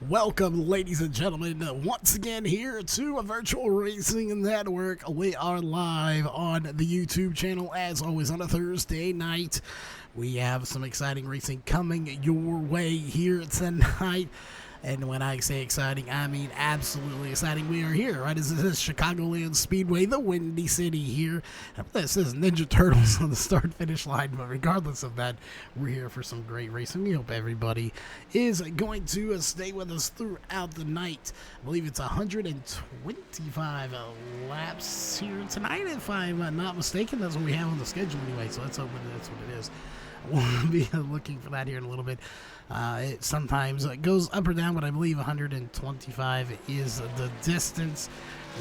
Welcome, ladies and gentlemen, once again here to a Virtual Racing Network. We are live on the YouTube channel, as always, on a Thursday night. We have some exciting racing coming your way here tonight. And when I say exciting, I mean absolutely exciting. We are here, right? This is Chicagolan Speedway, the Windy City here. This is Ninja Turtles on the start-finish line, but regardless of that, we're here for some great racing. We hope everybody is going to stay with us throughout the night. I believe it's 125 laps here tonight, if I'm not mistaken. That's what we have on the schedule anyway, so let's hope that's what it is. We'll be looking for that here in a little bit. It sometimes goes up or down, but I believe 125 is the distance.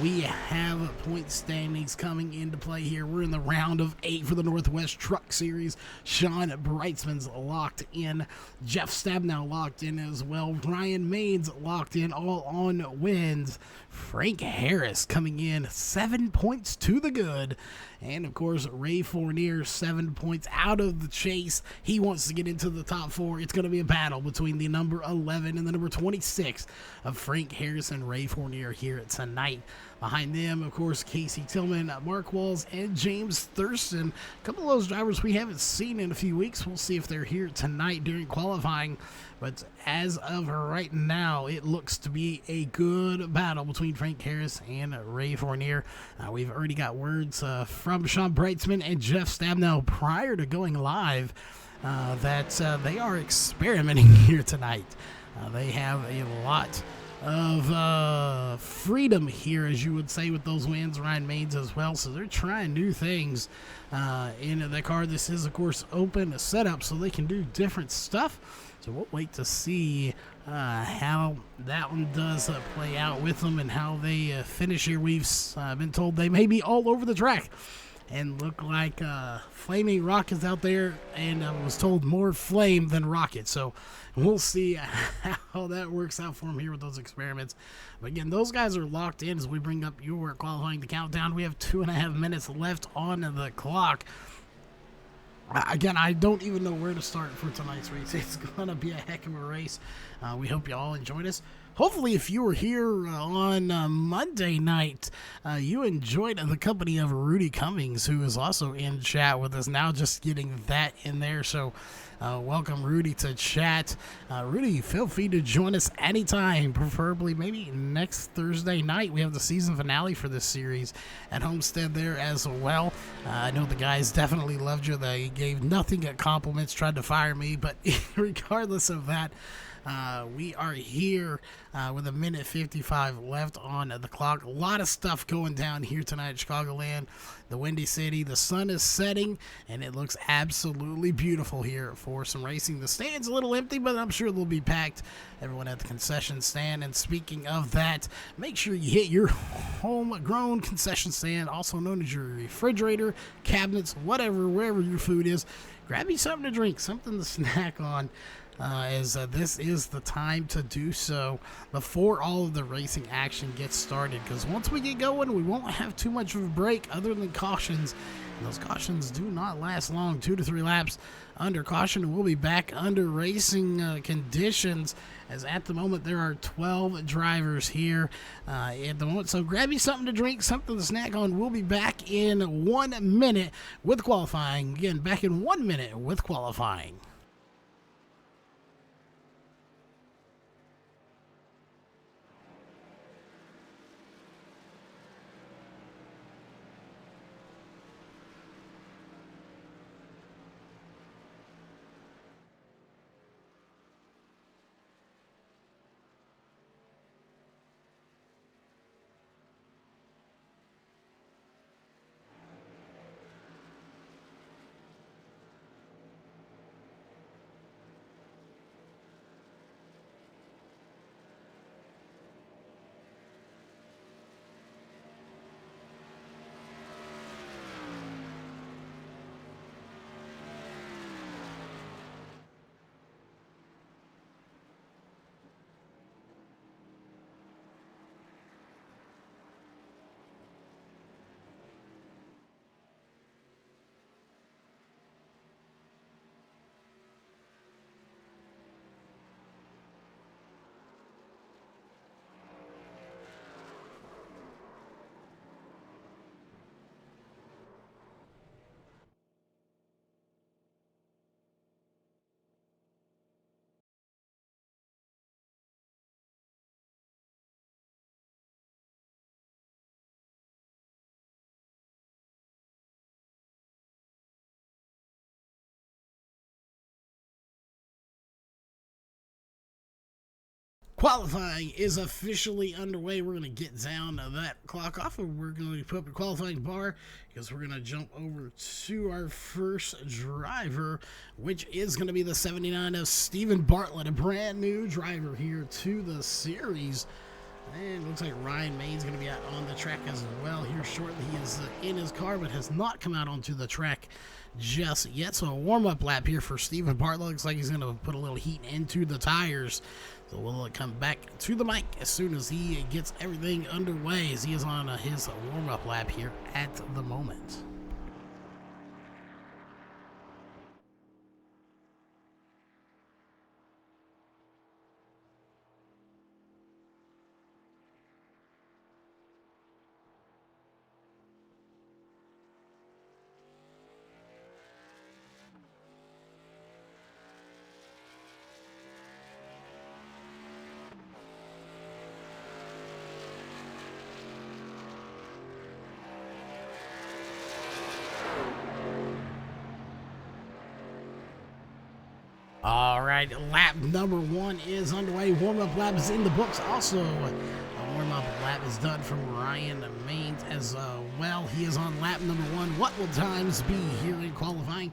We have point standings coming into play here. We're in the round of 8 for the Northwest Truck Series. Sean Breitzman's locked in. Jeff Stabnow locked in as well. Ryan Maines locked in, all on wins. Frank Harris coming in 7 points to the good. And, of course, Ray Fournier, 7 points out of the chase. He wants to get into the top 4. It's going to be a battle between the number 11 and the number 26 of Frank Harris and Ray Fournier here tonight. Behind them, of course, Casey Tillman, Mark Walls, and James Thurston. A couple of those drivers we haven't seen in a few weeks. We'll see if they're here tonight during qualifying. But as of right now, it looks to be a good battle between Frank Harris and Ray Fournier. We've already got words from Sean Breitzman and Jeff Stabnow prior to going live that they are experimenting here tonight. They have a lot of freedom here, as you would say, with those wins. Ryan Maines as well, so they're trying new things in the car. This is, of course, open setup, so they can do different stuff. So we'll wait to see how that one does play out with them and how they finish here. We've been told they may be all over the track and look like Flaming Rockets out there, and I was told more flame than rocket. So we'll see how that works out for them here with those experiments. But again, those guys are locked in as we bring up your qualifying the countdown. We have 2.5 minutes left on the clock. Again, I don't even know where to start for tonight's race. It's going to be a heck of a race. We hope you all enjoyed us. Hopefully, if you were here on Monday night, you enjoyed the company of Rudy Cummings, who is also in chat with us now, just getting that in there. So welcome, Rudy, to chat. Rudy, feel free to join us anytime, preferably maybe next Thursday night. We have the season finale for this series at Homestead there as well. I know the guys definitely loved you. They gave nothing but compliments, tried to fire me, but regardless of that, we are here with 1:55 left on the clock. A lot of stuff going down here tonight at Chicagoland, the Windy City. The sun is setting, and it looks absolutely beautiful here for some racing. The stand's a little empty, but I'm sure they'll be packed. Everyone at the concession stand. And speaking of that, make sure you hit your homegrown concession stand, also known as your refrigerator, cabinets, whatever, wherever your food is. Grab you something to drink, something to snack on. As this is the time to do so before all of the racing action gets started, because once we get going, we won't have too much of a break other than cautions, and those cautions do not last long, 2 to 3 laps under caution, and we'll be back under racing conditions, as at the moment there are 12 drivers here at the moment. So grab you something to drink, something to snack on. We'll be back in 1 minute with qualifying. Again, back in 1 minute with qualifying. Qualifying is officially underway. We're going to get down that clock off, and we're going to put up a qualifying bar because we're going to jump over to our first driver, which is going to be the 79 of Stephen Bartlett, a brand new driver here to the series. And it looks like Ryan May's going to be out on the track as well here shortly. He is in his car, but has not come out onto the track just yet. So a warm-up lap here for Stephen Bartlett. Looks like he's going to put a little heat into the tires. So we'll come back to the mic as soon as he gets everything underway, as he is on his warm-up lap here at the moment. All right, lap number 1 is underway. Warm-up lap is in the books. Also, a warm-up lap is done from Ryan Maines as well. He is on lap number 1. What will times be here in qualifying?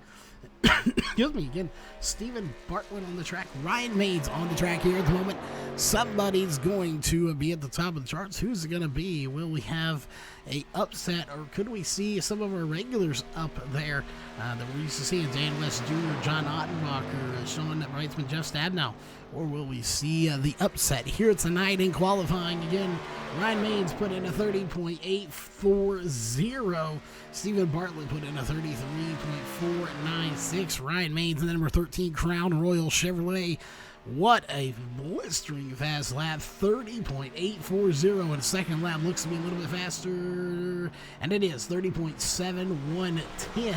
Excuse me again. Stephen Bartlett on the track. Ryan Maines on the track here at the moment. Somebody's going to be at the top of the charts. Who's it going to be? Will we have a upset, or could we see some of our regulars up there that we're used to seeing? Dan West Jr., John Ottenbacher, Sean Reitzman, Jeff Stabnow. Or will we see the upset here tonight in qualifying? Again, Ryan Maines put in a 30.840. Stephen Bartlett put in a 33.496. Ryan Maines in the number 13 Crown Royal Chevrolet. What a blistering fast lap. 30.840 in second lap. Looks to be a little bit faster. And it is 30.7110.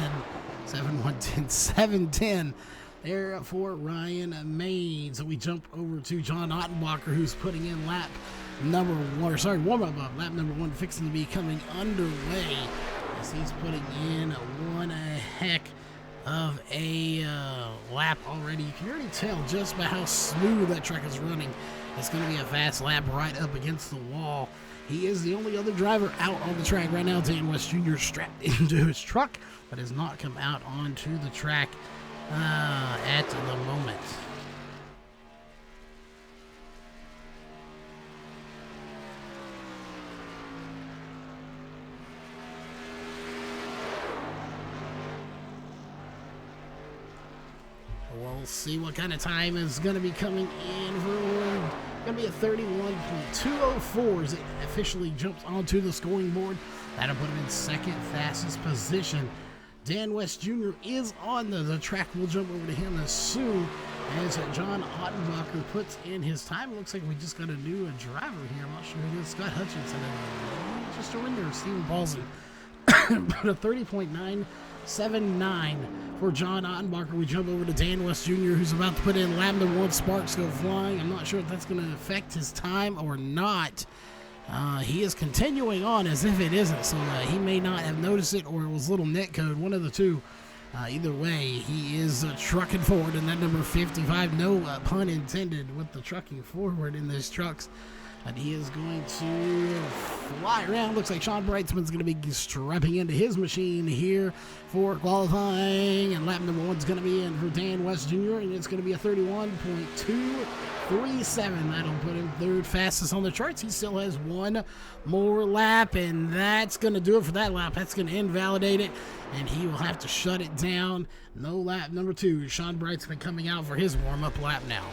710 there for Ryan Maines. So we jump over to John Ottenbacher, who's putting in lap number 1, or sorry, warm-up lap number 1, fixing to be coming underway, as he's putting in one heck of a lap already. You can already tell just by how smooth that truck is running. It's going to be a fast lap right up against the wall. He is the only other driver out on the track right now. Dan West Jr. strapped into his truck, but has not come out onto the track at the moment. We'll see what kind of time is going to be coming in. Going to be a 31.204 as it officially jumps onto the scoring board. That'll put him in second fastest position. Dan West Jr. is on the track. We'll jump over to him as soon as John Ottenbacher puts in his time. Looks like we just got a new driver here. I'm not sure who it is. Scott Hutchinson. Just a render. Stephen Paulson. But a 30.979 for John Ottenbacher. We jump over to Dan West Jr., who's about to put in lap number 1. Sparks go flying. I'm not sure if that's going to affect his time or not. He is continuing on as if it isn't, so he may not have noticed it, or it was little net code, one of the two. Either way, he is trucking forward in that number 55. No pun intended with the trucking forward in these trucks. And he is going to fly around. Looks like Sean Breitzman's going to be strapping into his machine here for qualifying. And lap number 1 is going to be in for Dan West Jr. And it's going to be a 31.237. That'll put him third fastest on the charts. He still has one more lap, and that's going to do it for that lap. That's going to invalidate it, and he will have to shut it down. No lap number 2. Sean Breitzman coming out for his warm-up lap now.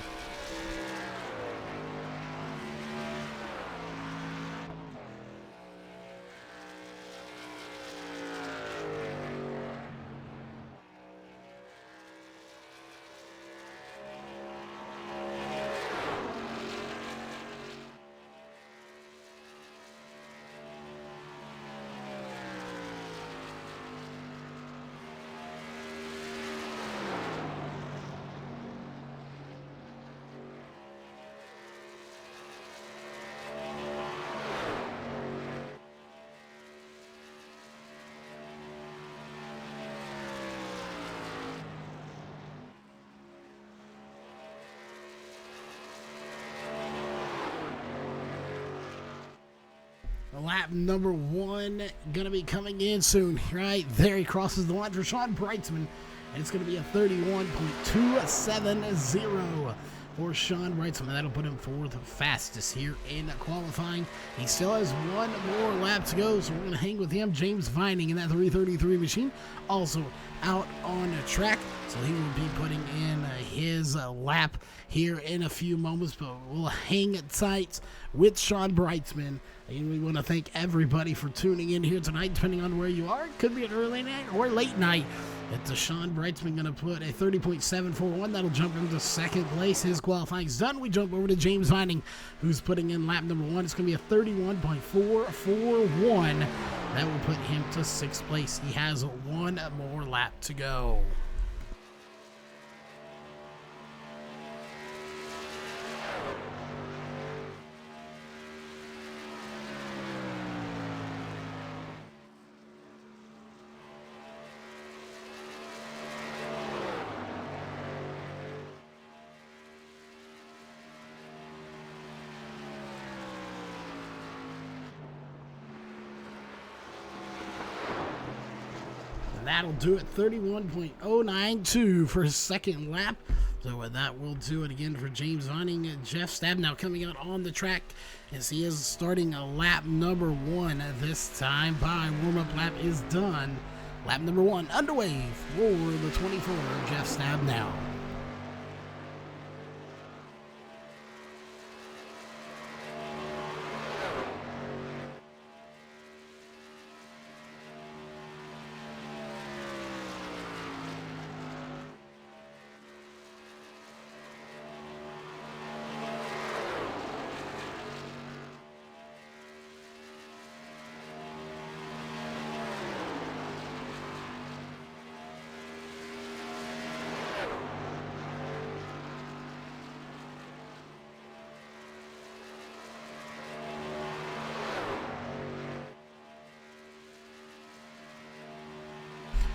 lap number 1 gonna be coming in soon. Right there, he crosses the line for Sean Brightsman, and it's gonna be a 31.270 for Sean Brightsman. That'll put him fourth fastest here in qualifying. He still has one more lap to go, so we're gonna hang with him. James Vining in that 333 machine, also out on the track, so he will be putting in his lap here in a few moments, but we'll hang tight with Sean Brightsman. And we want to thank everybody for tuning in here tonight, depending on where you are. It could be an early night or late night. It's Sean Brightsman going to put a 30.741. That'll jump him to second place. His qualifying's done. We jump over to James Vining, who's putting in lap number 1. It's going to be a 31.441. That will put him to sixth place. He has one more lap to go. That'll do it. 31.092 for his second lap. So that will do it again for James Vining. Jeff Stabnow coming out on the track as he is starting a lap number 1 this time. By warm-up lap is done. Lap number 1 underway for the 24, Jeff Stabnow.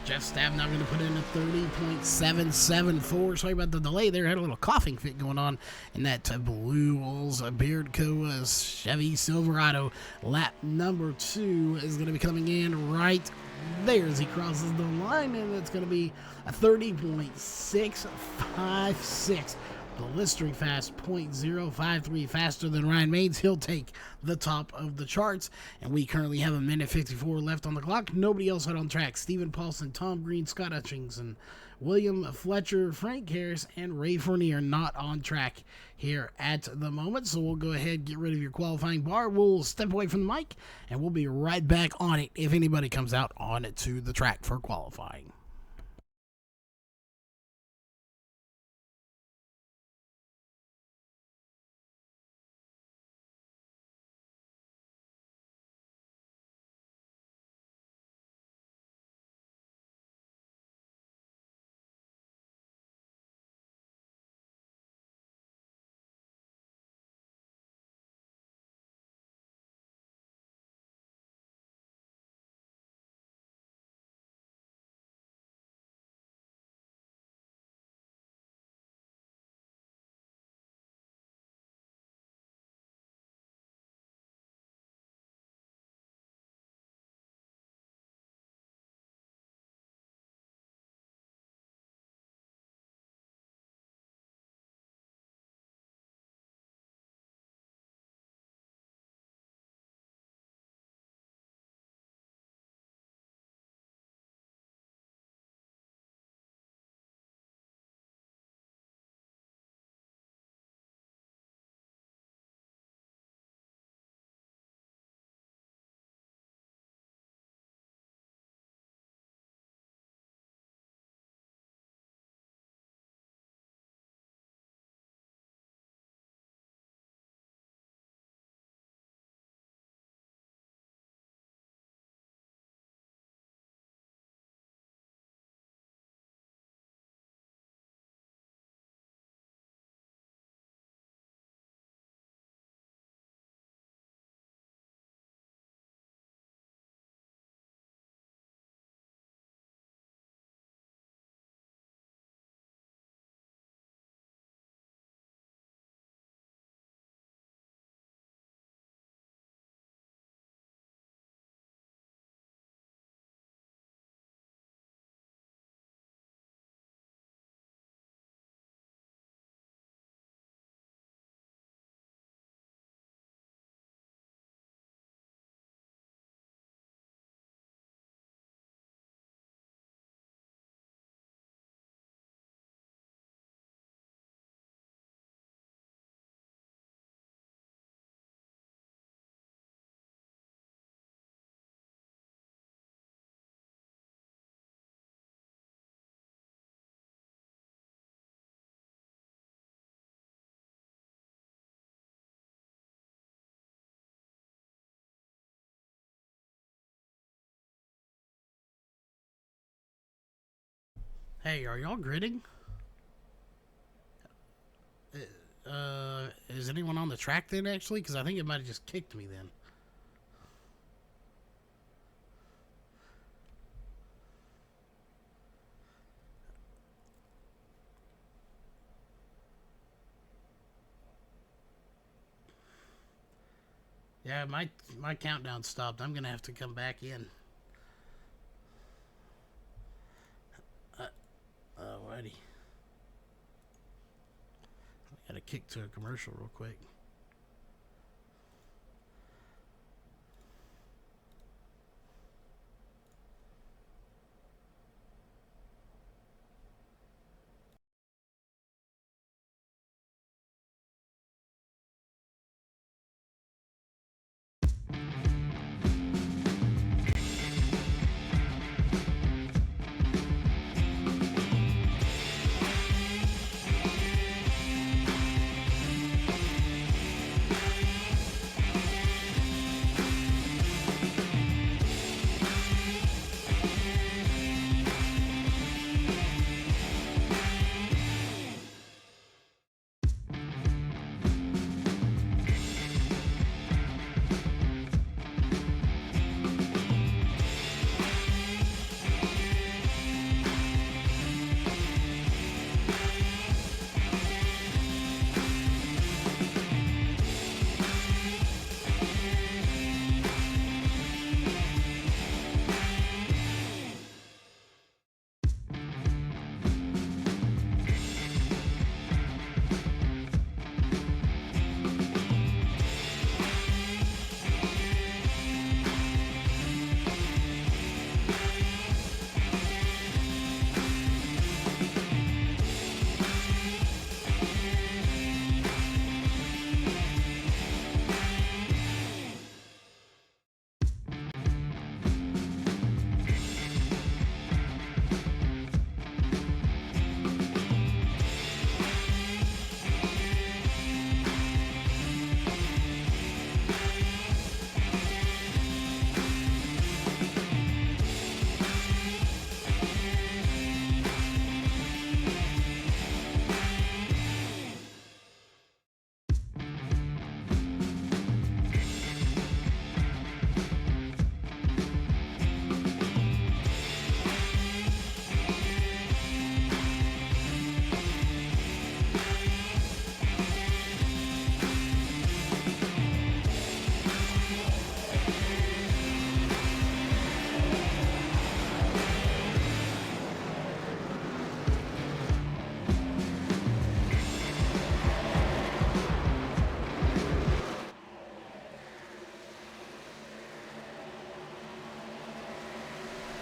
Jeff Stabnow going to put in a 30.774. Sorry about the delay there. Had a little coughing fit going on in that Blue Wolves Beard Co. Chevy Silverado. Lap number 2 is going to be coming in right there as he crosses the line, and it's going to be a 30.656. Blistering fast, 0.053 faster than Ryan Maines. He'll take the top of the charts, and we currently have a minute 54 left on the clock. Nobody else out on track. Stephen Paulson, Tom Green, Scott Hutchinson, William Fletcher, Frank Harris, and Ray Fournier not on track here at the moment. So we'll go ahead, get rid of your qualifying bar. We'll step away from the mic, and we'll be right back on it if anybody comes out on it to the track for qualifying. Hey, are y'all gridding? Is anyone on the track then, actually? Because I think it might have just kicked me then. Yeah, my countdown stopped. I'm going to have to come back in. Alrighty. I got to kick to a commercial real quick.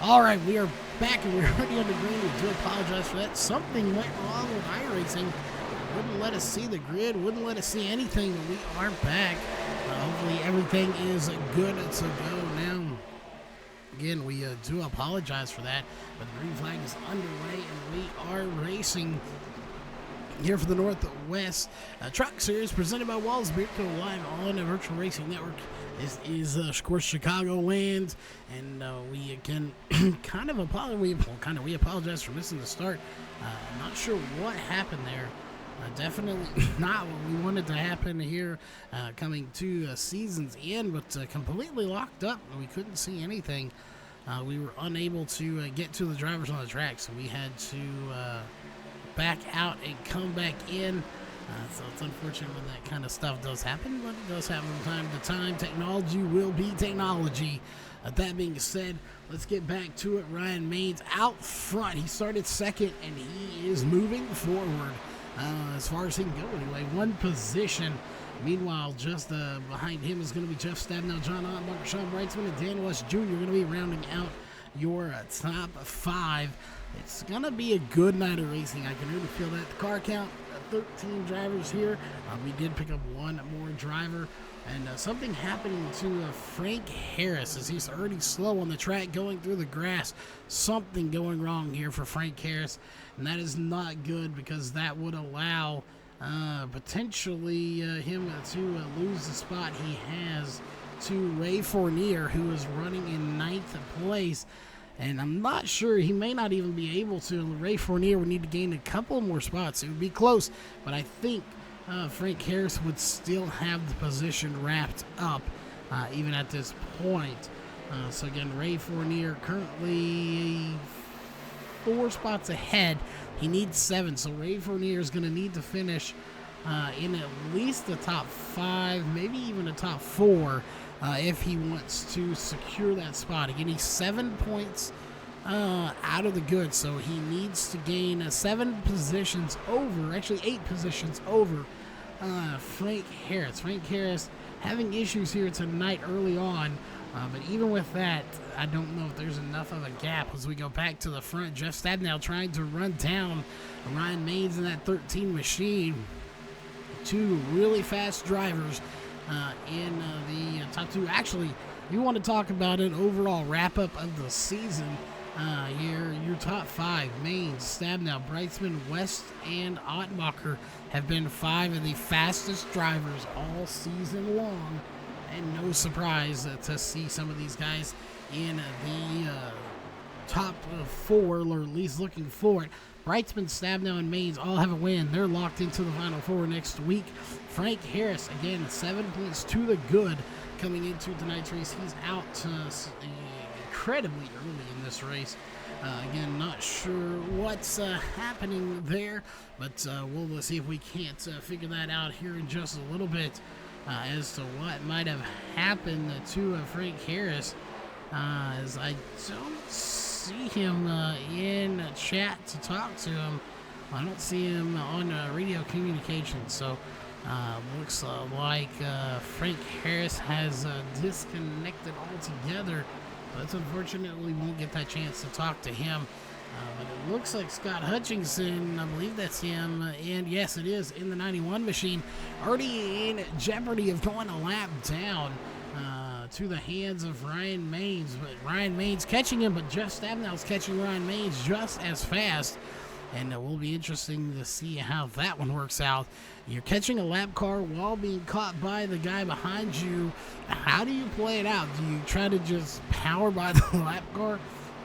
All right, we are back and we're already on the green. We do apologize for that. Something went wrong with iRacing. Wouldn't let us see the grid, wouldn't let us see anything, but we are back. Hopefully everything is good to go now. Again, we do apologize for that, but the green flag is underway and we are racing here for the Northwest Truck Series presented by Wallace Beard Co. live on the Virtual Racing Network. This is, of course, Chicagolan, and we can we apologize for missing the start. I'm not sure what happened there. Definitely not what we wanted to happen here coming to season's end, but completely locked up. We couldn't see anything. We were unable to get to the drivers on the track, so we had to back out and come back in. So it's unfortunate when that kind of stuff does happen, but it does happen from time to time. Technology will be technology. That being said, let's get back to it. Ryan Maines out front. He started second, and he is moving forward as far as he can go anyway. One position. Meanwhile, just behind him is going to be Jeff Stabnow, John Ottenbacher, Sean Wrightsman, and Dan West Jr. going to be rounding out your top five. It's going to be a good night of racing. I can really feel that. The car count, 13 drivers here. We did pick up one more driver. And something happening to Frank Harris as he's already slow on the track going through the grass. Something going wrong here for Frank Harris. And that is not good because that would allow potentially him to lose the spot he has to Ray Fournier, who is running in 9th place. and I'm not sure, he may not even be able to. Ray Fournier would need to gain a couple more spots. It would be close, but I think Frank Harris would still have the position wrapped up even at this point. So again, Ray Fournier currently 4 spots ahead. He needs 7, so Ray Fournier is going to need to finish in at least the top 5, maybe even the top 4, if he wants to secure that spot. Again, he's 7 points out of the good, so he needs to gain 7 positions over, actually 8 positions over Frank Harris. Frank Harris having issues here tonight early on, but even with that, I don't know if there's enough of a gap as we go back to the front. Jeff Stadnell trying to run down Ryan Maines in that 13 machine. 2 really fast drivers in the top 2. Actually, you want to talk about an overall wrap-up of the season here. Your top 5, Maines, Stabnow, Breitzman, West, and Ottmacher have been 5 of the fastest drivers all season long. And no surprise to see some of these guys in the top 4, or at least looking for it. Breitzman, Stabnow, and Maines all have a win. They're locked into the Final 4 next week. Frank Harris, again, 7 points to the good coming into tonight's race. He's out incredibly early in this race. Again, not sure what's happening there, but we'll see if we can't figure that out here in just a little bit as to what might have happened to Frank Harris, as I don't see him in chat to talk to him. I don't see him on radio communication, so looks like Frank Harris has disconnected altogether. But unfortunately, we won't get that chance to talk to him. But it looks like Scott Hutchinson, I believe that's him, and yes, it is, in the 91 machine, already in jeopardy of going a lap down to the hands of Ryan Maines. But Ryan Maines catching him, but Jeff Stabnow's catching Ryan Maines just as fast. And it will be interesting to see how that one works out. You're catching a lap car while being caught by the guy behind you. How do you play it out? Do you try to just power by the lap car,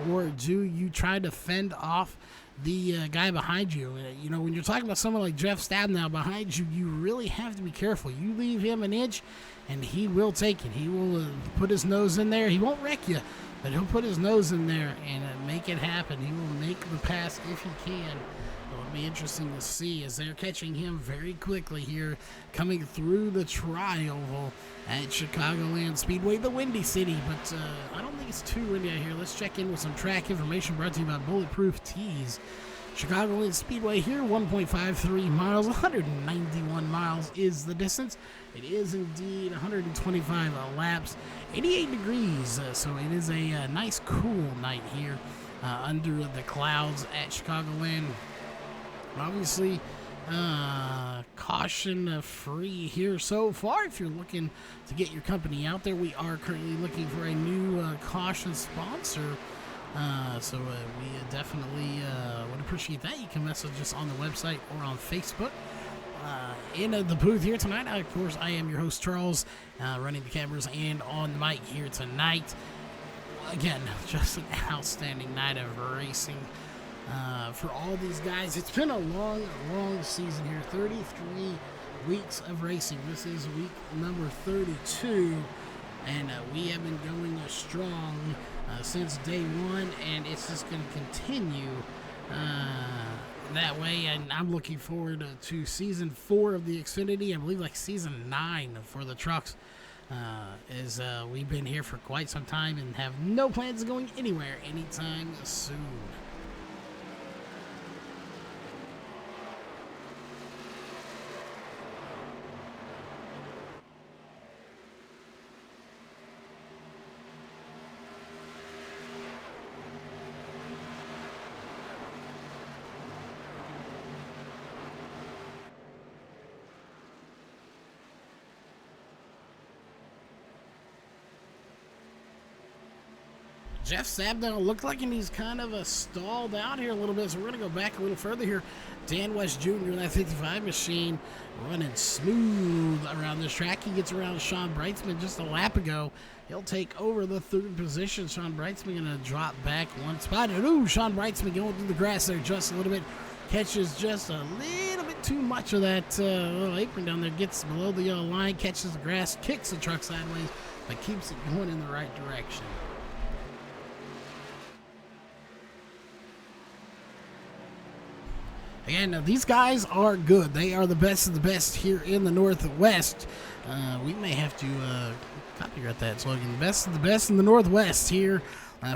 or do you try to fend off the guy behind you? You know, when you're talking about someone like Jeff Stabnow behind you, you really have to be careful. You leave him an inch, and he will take it. He will put his nose in there. He won't wreck you, but he'll put his nose in there and make it happen. He will make the pass if he can. It'll be interesting to see as they're catching him very quickly here, coming through the tri-oval at Chicagolan Speedway, the Windy City. But I don't think it's too windy out here. Let's check in with some track information brought to you by Bulletproof Tees. Chicagolan Speedway here, 1.53 miles, 191 miles is the distance. It is indeed 125 laps, 88 degrees, so it is a nice cool night here under the clouds at Chicagoland. Obviously, caution free here so far. If you're looking to get your company out there, we are currently looking for a new caution sponsor. So we definitely would appreciate that. You can message us on the website or on Facebook. In the booth here tonight, of course, I am your host, Charles, running the cameras and on the mic here tonight. Again, just an outstanding night of racing for all these guys. It's been a long, long season here. 33 weeks of racing. This is week number 32, and we have been going strong since day one, and it's just going to continue that way. And I'm looking forward to season 4 of the Xfinity. I believe like season 9 for the trucks, as we've been here for quite some time and have no plans of going anywhere anytime soon. Jeff Sabdown looked like he's kind of stalled out here a little bit, so we're going to go back a little further here. Dan West Jr., that 55 machine, running smooth around this track. He gets around Sean Brightsman just a lap ago. He'll take over the third position. Sean Brightsman going to drop back one spot. And ooh, Sean Brightsman going through the grass there just a little bit. Catches just a little bit too much of that little apron down there. Gets below the yellow line, catches the grass, kicks the truck sideways, but keeps it going in the right direction. Again, now these guys are good. They are the best of the best here in the Northwest. We may have to copyright that slogan. The best of the best in the Northwest here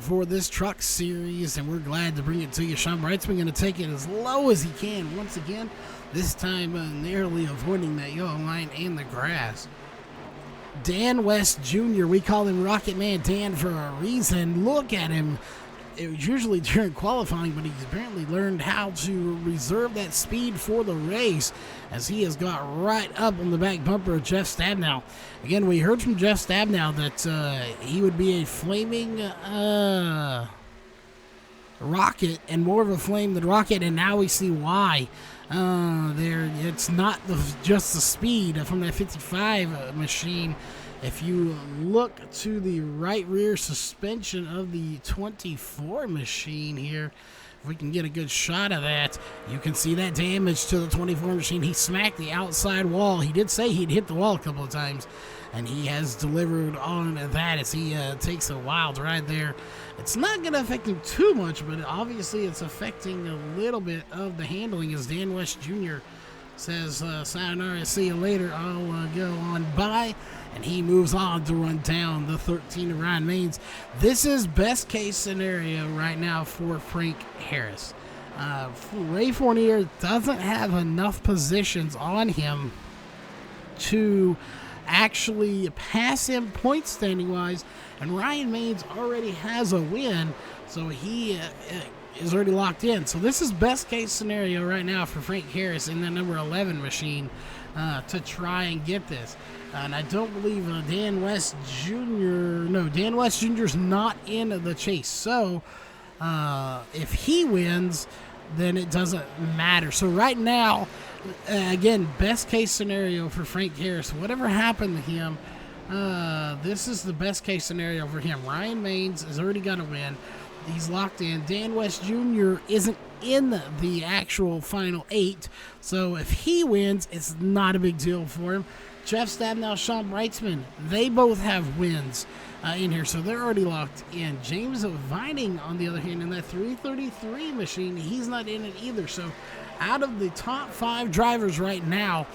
for this truck series, and we're glad to bring it to you. Sean Brightsman going to take it as low as he can once again, this time narrowly avoiding that yellow line and the grass. Dan West Jr., we call him Rocket Man Dan for a reason. Look at him. It was usually during qualifying, but he's apparently learned how to reserve that speed for the race, as he has got right up on the back bumper of Jeff Stabnow. Again, we heard from Jeff Stabnow that he would be a flaming rocket, and more of a flame than rocket, and now we see why. It's not just the speed from that 55 machine. If you look to the right rear suspension of the 24 machine here, if we can get a good shot of that, you can see that damage to the 24 machine. He smacked the outside wall. He did say he'd hit the wall a couple of times, and he has delivered on that as he takes a wild ride there. It's not going to affect him too much, but obviously it's affecting a little bit of the handling, as Dan West Jr. says, sayonara, see you later, I'll go on by. And he moves on to run down the 13 of Ryan Maines. This is best case scenario right now for Frank Harris. Ray Fournier doesn't have enough positions on him to actually pass him point standing wise, and Ryan Maines already has a win, so he is already locked in. So this is best case scenario right now for Frank Harris in the number 11 machine to try and get this. And I don't believe Dan West Jr. Dan West Jr. is not in the chase. So if he wins, then it doesn't matter. So right now, again, best case scenario for Frank Harris. Whatever happened to him, this is the best case scenario for him. Ryan Maines has already got a win. He's locked in. Dan West Jr. isn't in the actual final 8. So if he wins, it's not a big deal for him. Jeff Stabnow, Sean Brightsman, they both have wins in here, so they're already locked in. James Vining, on the other hand, in that 333 machine, he's not in it either. So out of the top 5 drivers right now,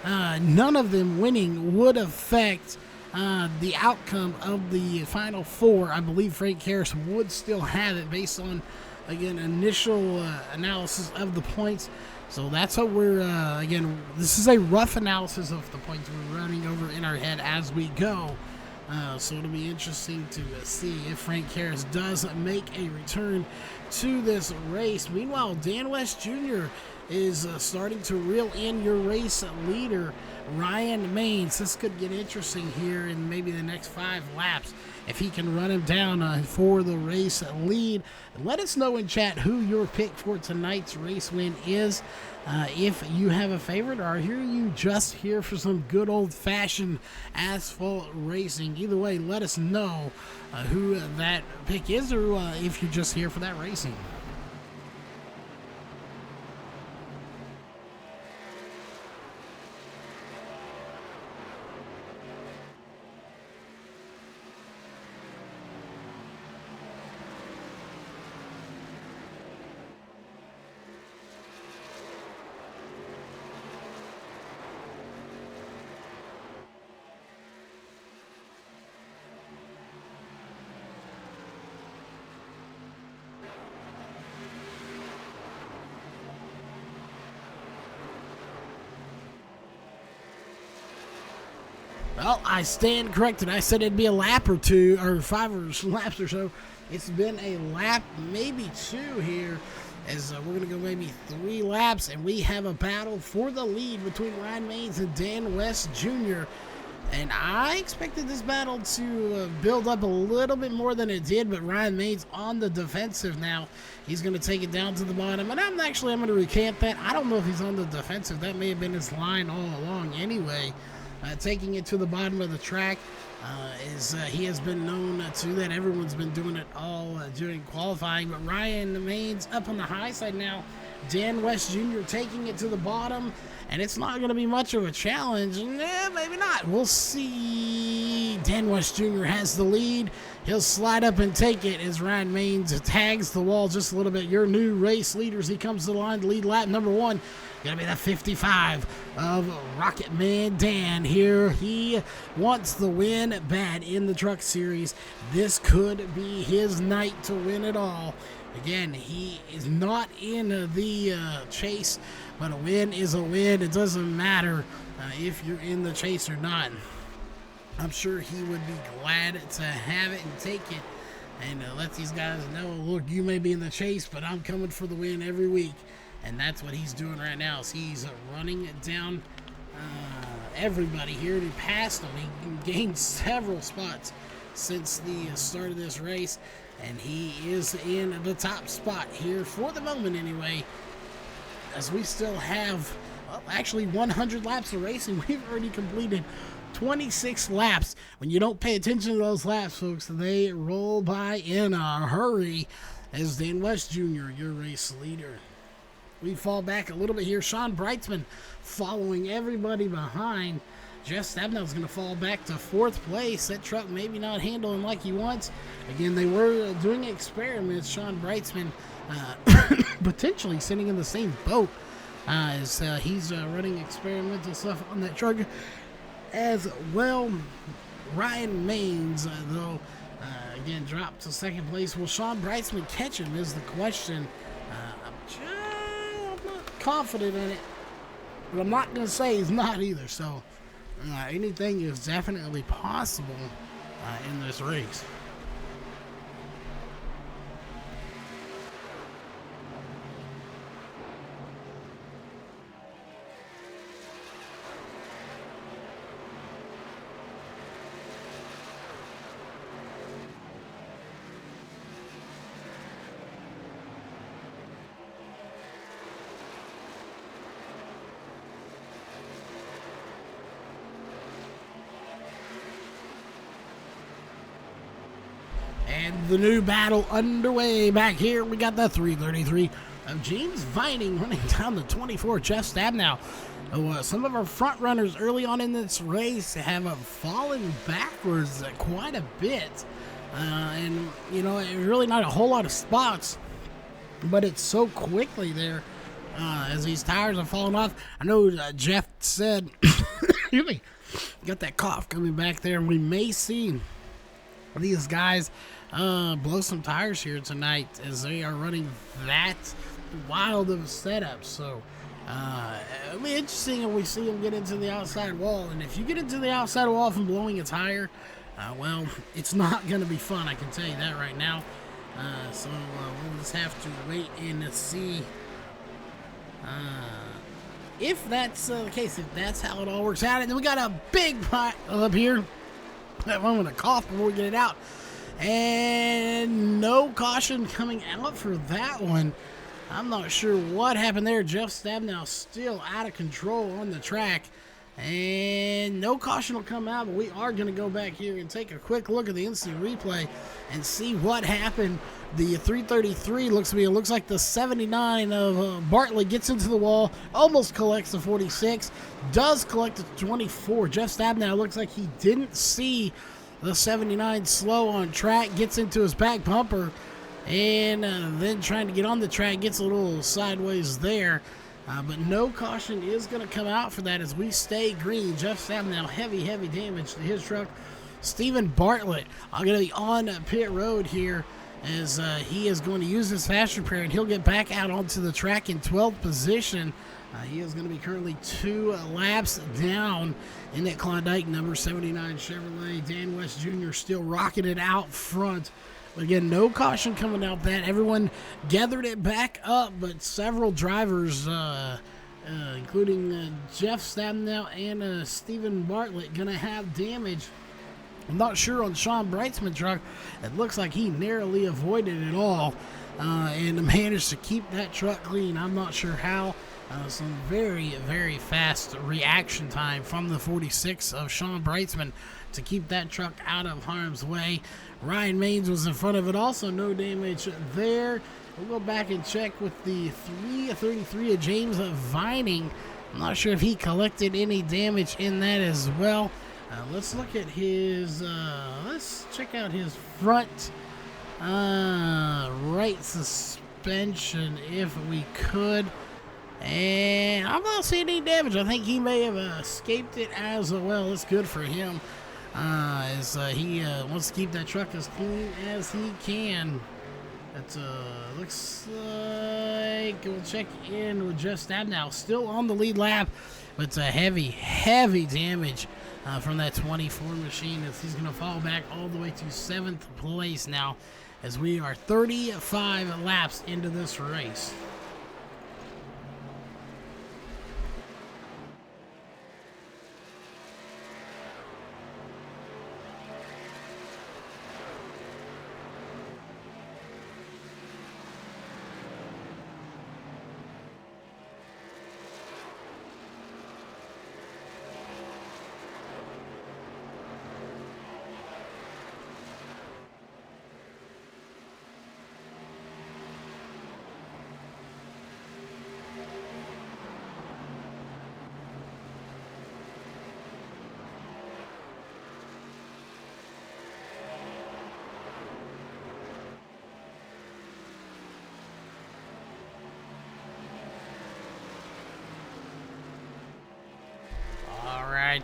none of them winning would affect the outcome of the final 4. I believe Frank Harris would still have it based on, again, initial analysis of the points. So that's what we're, again, this is a rough analysis of the points we're running over in our head as we go. So it'll be interesting to see if Frank Harris does make a return to this race. Meanwhile, Dan West Jr. is starting to reel in your race leader, Ryan Maines. This could get interesting here in maybe the next 5 laps if he can run him down for the race lead. Let us know in chat who your pick for tonight's race win is. If you have a favorite, or are you just here for some good old-fashioned asphalt racing. Either way, let us know who that pick is, or if you're just here for that racing. Well, I stand corrected. I said it'd be a lap or 2, or 5 laps or so. It's been a lap, maybe 2 here, as we're going to go maybe 3 laps, and we have a battle for the lead between Ryan Maines and Dan West Jr. And I expected this battle to build up a little bit more than it did, but Ryan Maines on the defensive now. He's going to take it down to the bottom, and I'm going to recant that. I don't know if he's on the defensive. That may have been his line all along anyway. Taking it to the bottom of the track he has been known to that. Everyone's been doing it all during qualifying, but Ryan Maines up on the high side now. Dan West Jr. taking it to the bottom, and it's not going to be much of a challenge. Maybe not. We'll see. Dan West Jr. has the lead. He'll slide up and take it as Ryan Maines tags the wall just a little bit. Your new race leaders. He comes to the line to lead lap number 1. Going to be the 55 of Rocket Man Dan here. He wants the win bad in the Truck Series. This could be his night to win it all. Again, he is not in the chase, but a win is a win. It doesn't matter if you're in the chase or not. I'm sure he would be glad to have it and take it and let these guys know, look, you may be in the chase, but I'm coming for the win every week. And that's what he's doing right now. So he's running down everybody here. He passed them. He gained several spots since the start of this race. And he is in the top spot here for the moment anyway. As we still have, well, actually 100 laps of racing. We've already completed 26 laps. When you don't pay attention to those laps, folks, they roll by in a hurry. As Dan West Jr., your race leader. We fall back a little bit here. Sean Brightsman following everybody behind. Jeff Stabnow's going to fall back to 4th place. That truck maybe not handling like he wants. Again, they were doing experiments. Sean Brightsman potentially sitting in the same boat as he's running experimental stuff on that truck as well. Ryan Maines, though, again, dropped to 2nd place. Will Sean Brightsman catch him is the question. I'm not confident in it, but I'm not going to say he's not either. So anything is definitely possible in this race. And the new battle underway back here. We got the 333 of James Vining running down the 24. Jeff Stabnow. Some of our front runners early on in this race have fallen backwards quite a bit. And, you know, really not a whole lot of spots, but it's so quickly there as these tires are falling off. I know Jeff said, excuse me, got that cough coming back there, and we may see these guys blow some tires here tonight as they are running that wild of a setup. So it'll be interesting if we see them get into the outside wall. And if you get into the outside wall from blowing a tire, well, it's not going to be fun, I can tell you that right now. So we'll just have to wait and see if that's the case, if that's how it all works out. And then we got a big pot up here. I'm going to cough before we get it out. And no caution coming out for that one. I'm not sure what happened there. Jeff Stabnow still out of control on the track. And no caution will come out, but we are going to go back here and take a quick look at the instant replay and see what happened. The 333 looks like the 79 of Bartlett gets into the wall, almost collects the 46, does collect the 24. Jeff Stabnow looks like he didn't see the 79 slow on track, gets into his back bumper, and then trying to get on the track, gets a little sideways there. But no caution is going to come out for that as we stay green. Jeff Stabnow, heavy damage to his truck. Stephen Bartlett going to be on pit road here as he is going to use his fast repair, and he'll get back out onto the track in 12th position. He is going to be currently 2 laps down in that Klondike number 79 Chevrolet. Dan West Jr. still rocking it out front. But again, no caution coming out that. Everyone gathered it back up, but several drivers including Jeff Stabenow and Stephen Bartlett, going to have damage. I'm not sure on Sean Brightsman's truck. It looks like he narrowly avoided it all and managed to keep that truck clean. I'm not sure how. Some very, very fast reaction time from the 46 of Sean Brightsman to keep that truck out of harm's way. Ryan Maines was in front of it. Also, no damage there. We'll go back and check with the 333 of James Vining. I'm not sure if he collected any damage in that as well. Let's look at his, let's check out his front right suspension if we could. And I'm not seeing any damage. I think he may have escaped it as well. It's good for him as he wants to keep that truck as clean as he can. It looks like we'll check in with Jeff Stabenow. Still on the lead lap, but it's a heavy damage from that 24 machine as he's going to fall back all the way to 7th place now as we are 35 laps into this race.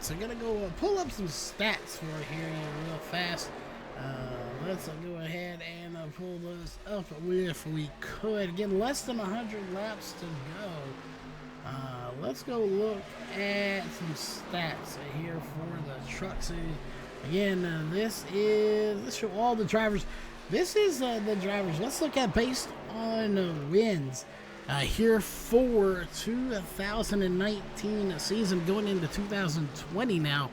So I'm going to go pull up some stats for here real fast. Let's go ahead and pull those up if we could. Again, less than 100 laps to go. Let's go look at some stats here for the trucks. Again, let's show all the drivers. This is the drivers. Let's look at based on wins. Here for 2019 season going into 2020 now.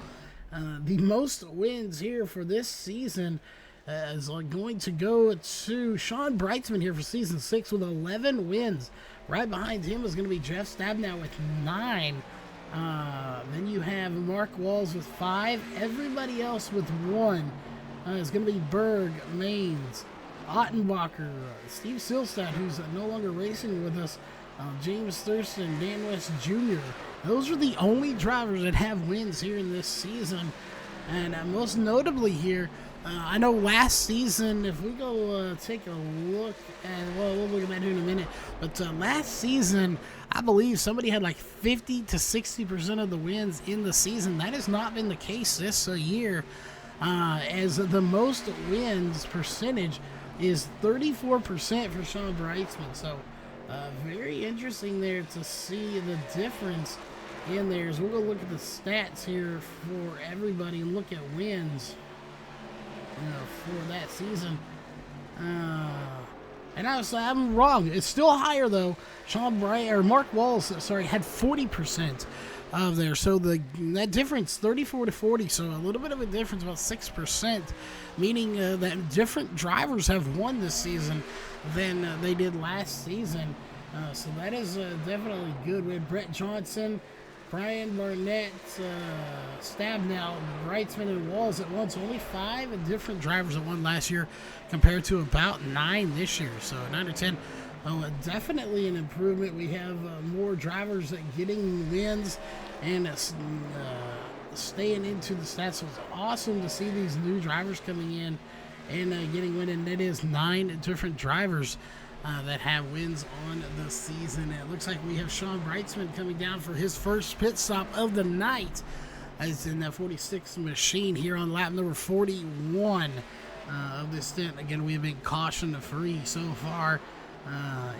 The most wins here for this season is going to go to Sean Brightsman here for season 6 with 11 wins. Right behind him is going to be Jeff Stabenow with 9. Then you have Mark Walls with 5. Everybody else with 1 is going to be Berg, Maines, Ottenbacher, Steve Silstad, who's no longer racing with us, James Thurston, Dan West Jr. Those are the only drivers that have wins here in this season. And most notably here, I know last season, if we go take a look at, well, we'll look at that here in a minute, but last season, I believe somebody had like 50 to 60% of the wins in the season. That has not been the case this year, as the most wins percentage is 34% for Sean Brightsman. So very interesting there to see the difference in there. So we're going to look at the stats here for everybody and look at wins for that season. And I'm wrong. It's still higher though. Mark Walls, had 40% of there. So that difference, 34 to 40. So a little bit of a difference, about 6%, meaning that different drivers have won this season than they did last season. So that is definitely good. We had Brett Johnson, Brian Barnett, Stabenow, Brightsman, and Walls at once. Only 5 different drivers that won last year compared to about 9 this year. So 9 or 10. Definitely an improvement. We have more drivers getting wins and staying into the stats. So it's awesome to see these new drivers coming in and getting wins. And it is 9 different drivers that have wins on the season. It looks like we have Sean Brightsman coming down for his first pit stop of the night. As in that 46 machine here on lap number 41 of this stint. Again, we have been caution free so far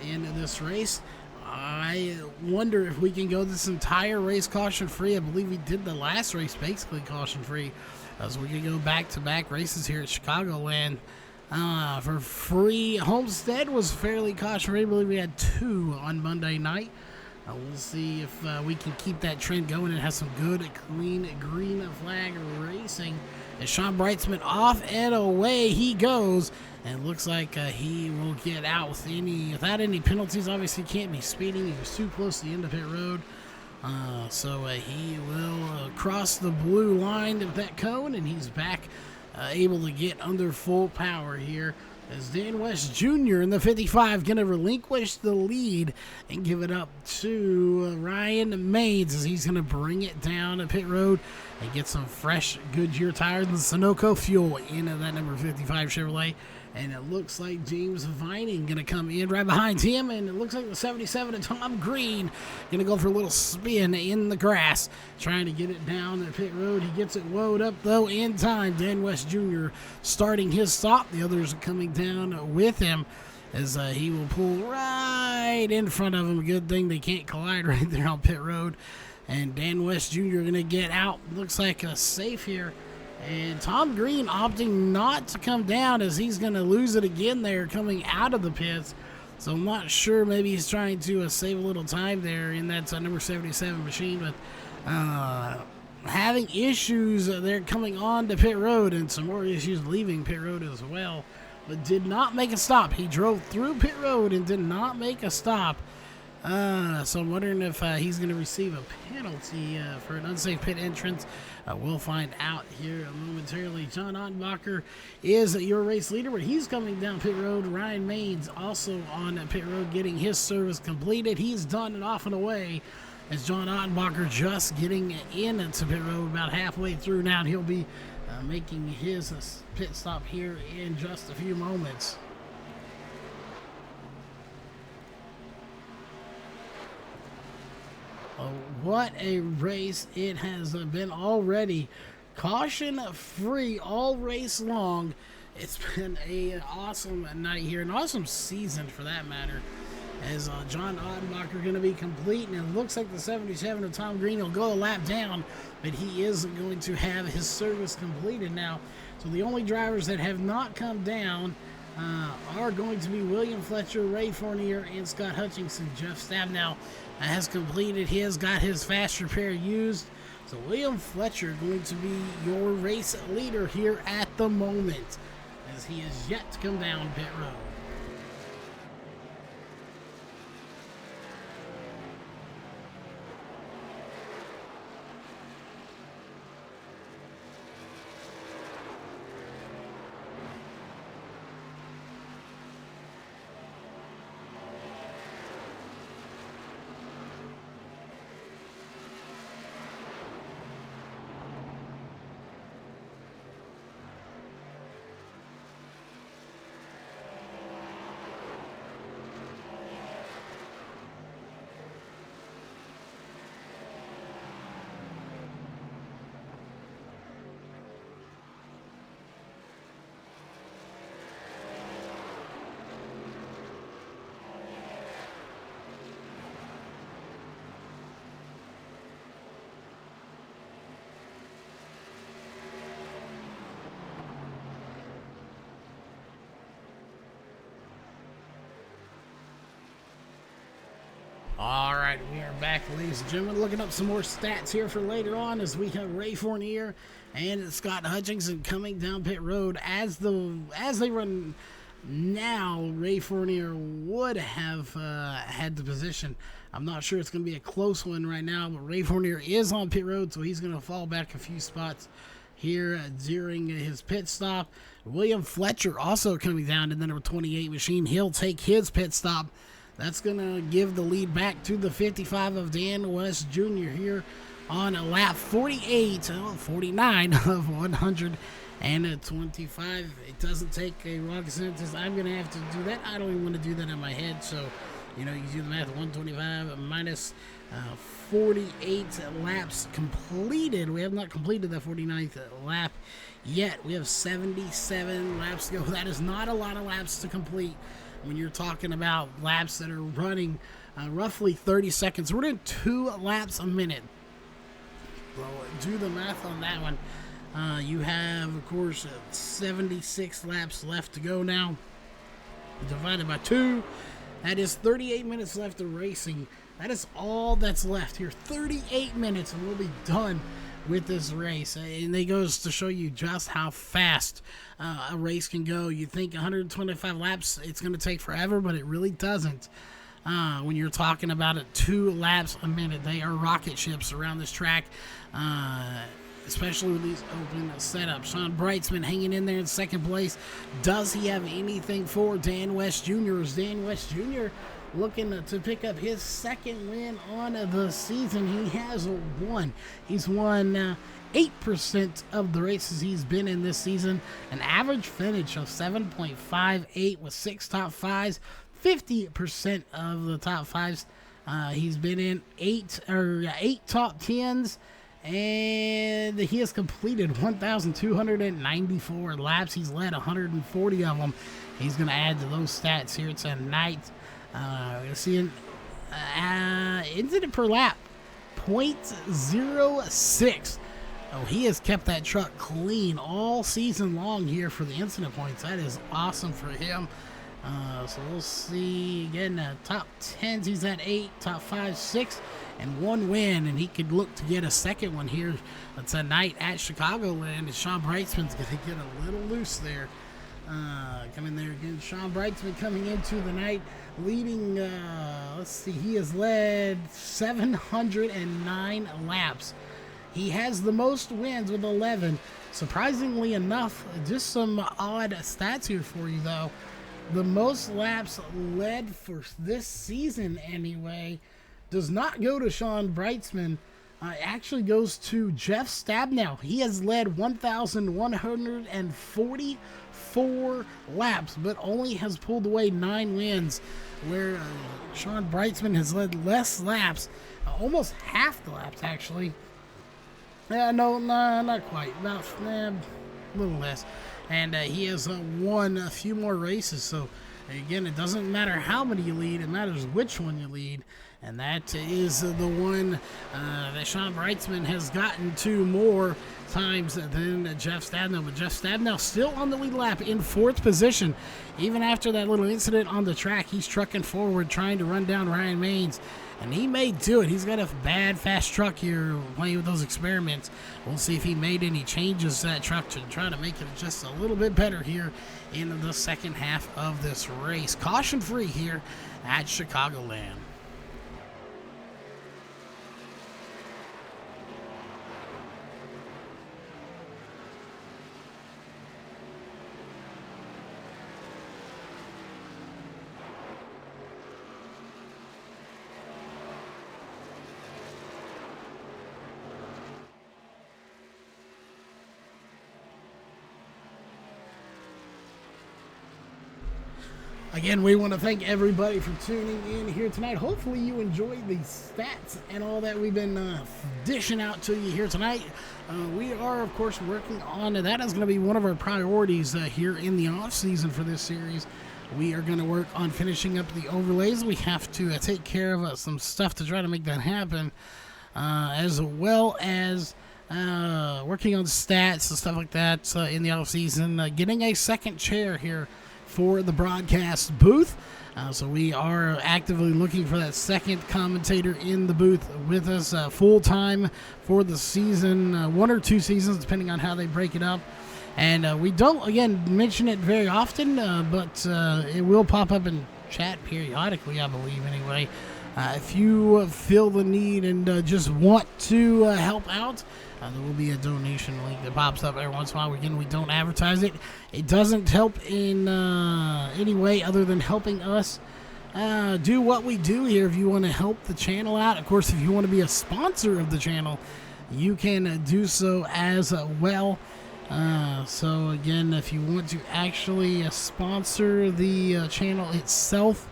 in this race. I wonder if we can go this entire race caution free. I believe we did the last race basically caution free, as we can go back-to-back races here at Chicagolan for free. Homestead was fairly caution free. I believe we had 2 on Monday night. We'll see if we can keep that trend going and have some good, clean green flag racing. As Sean Brightsman off and away he goes, and looks like he will get out without any penalties. Obviously, can't be speeding. He was too close to the end of pit road. So he will cross the blue line of that cone, and he's back able to get under full power here. As Dan West Jr. in the 55 going to relinquish the lead and give it up to Ryan Maines, as he's going to bring it down to pit road and get some fresh Goodyear tires and Sunoco fuel into that number 55 Chevrolet. And it looks like James Vining going to come in right behind him. And it looks like the 77 of Tom Green going to go for a little spin in the grass, trying to get it down the pit road. He gets it woed up, though, in time. Dan West Jr. starting his stop. The others are coming down with him as he will pull right in front of him. Good thing they can't collide right there on pit road. And Dan West Jr. going to get out. Looks like a safe here. And Tom Green opting not to come down, as he's going to lose it again there coming out of the pits. So I'm not sure. Maybe he's trying to save a little time there in that number 77 machine. But having issues there coming on to pit road, and some more issues leaving pit road as well. But did not make a stop. He drove through pit road and did not make a stop. So I'm wondering if he's going to receive a penalty for an unsafe pit entrance. We'll find out here momentarily. John Ottenbacher is your race leader, but he's coming down pit road. Ryan Maines also on pit road getting his service completed. He's done and off and away, as John Ottenbacher just getting into pit road about halfway through now. And he'll be making his pit stop here in just a few moments. What a race it has been already. Caution free all race long. It's been an awesome night here, an awesome season for that matter, as John Ottenbacher going to be complete, and it looks like the 77 of Tom Green will go a lap down, but he is going to have his service completed now. So the only drivers that have not come down are going to be William Fletcher, Ray Fournier, and Scott Hutchinson. Jeff Stabnow has completed his, got his fast repair used. So William Fletcher going to be your race leader here at the moment, as he is yet to come down pit road. All right, we are back, ladies and gentlemen, looking up some more stats here for later on, as we have Ray Fournier and Scott Hutchinson coming down pit road. As they run now, Ray Fournier would have had the position. I'm not sure it's going to be a close one right now, but Ray Fournier is on pit road, so he's going to fall back a few spots here during his pit stop. William Fletcher also coming down to the number 28 machine. He'll take his pit stop. That's going to give the lead back to the 55 of Dan West Jr. here on lap 49 of 125. It doesn't take a rocket scientist. I'm going to have to do that. I don't even want to do that in my head. So, you do the math. 125 minus 48 laps completed. We have not completed that 49th lap yet. We have 77 laps to go. That is not a lot of laps to complete when you're talking about laps that are running roughly 30 seconds. We're doing 2 laps a minute. So do the math on that one. You have, of course, 76 laps left to go now. Divided by 2. That is 38 minutes left of racing That is all that's left here. 38 minutes and we'll be done with this race. And it goes to show you just how fast a race can go. You think 125 laps, it's going to take forever, but it really doesn't. When you're talking about it, 2 laps a minute, they are rocket ships around this track, especially with these open setups. Sean Brightsman hanging in there in second place. Does he have anything for Dan West Jr.? Is Dan West Jr. looking to pick up his second win on the season? He has won. He's won 8% of the races he's been in this season. An average finish of 7.58 with 6 top 5s. 50% of the top 5s he's been in. 8 top 10s, and he has completed 1,294 laps. He's led 140 of them. He's going to add to those stats here tonight. We're seeing incident per lap 0.06. Oh, he has kept that truck clean all season long here for the incident points. That is awesome for him. So we'll see again. Top 10s, he's at 8, top 5, 6, and 1 win, and he could look to get a second one here tonight at Chicagoland. And Sean Brightsman's going to get a little loose there. Coming there again, Sean Brightsman coming into the night, leading. Let's see, he has led 709 laps. He has the most wins with 11. Surprisingly enough, just some odd stats here for you though. The most laps led for this season, anyway, does not go to Sean Brightsman. Actually goes to Jeff Stabnow. He has led 1,144 laps, but only has pulled away 9 wins, where Sean Brightsman has led less laps, almost half the laps, actually. No, not quite. About a little less. And he has won a few more races. So, again, it doesn't matter how many you lead. It matters which one you lead. And that is the one that Sean Brightsman has gotten to more times than Jeff Stabnow. But Jeff Stabnow still on the lead lap in 4th position. Even after that little incident on the track, he's trucking forward, trying to run down Ryan Maines. And he may do it. He's got a bad, fast truck here playing with those experiments. We'll see if he made any changes to that truck to try to make it just a little bit better here in the second half of this race. Caution free here at Chicagoland. Again, we want to thank everybody for tuning in here tonight. Hopefully you enjoyed the stats and all that we've been dishing out to you here tonight. We are, of course, working on that. Is going to be one of our priorities here in the off season for this series. We are going to work on finishing up the overlays. We have to take care of some stuff to try to make that happen, as well as working on stats and stuff like that in the off season. Getting a second chair here for the broadcast booth. So we are actively looking for that second commentator in the booth with us full-time for the season, 1 or 2 seasons, depending on how they break it up. And we don't, again, mention it very often, but it will pop up in chat periodically, I believe, anyway. If you feel the need and just want to help out, there will be a donation link that pops up every once in a while. Again, we don't advertise it. It doesn't help in any way other than helping us do what we do here. If you want to help the channel out, of course, if you want to be a sponsor of the channel, you can do so as well. So again, if you want to actually sponsor the channel itself,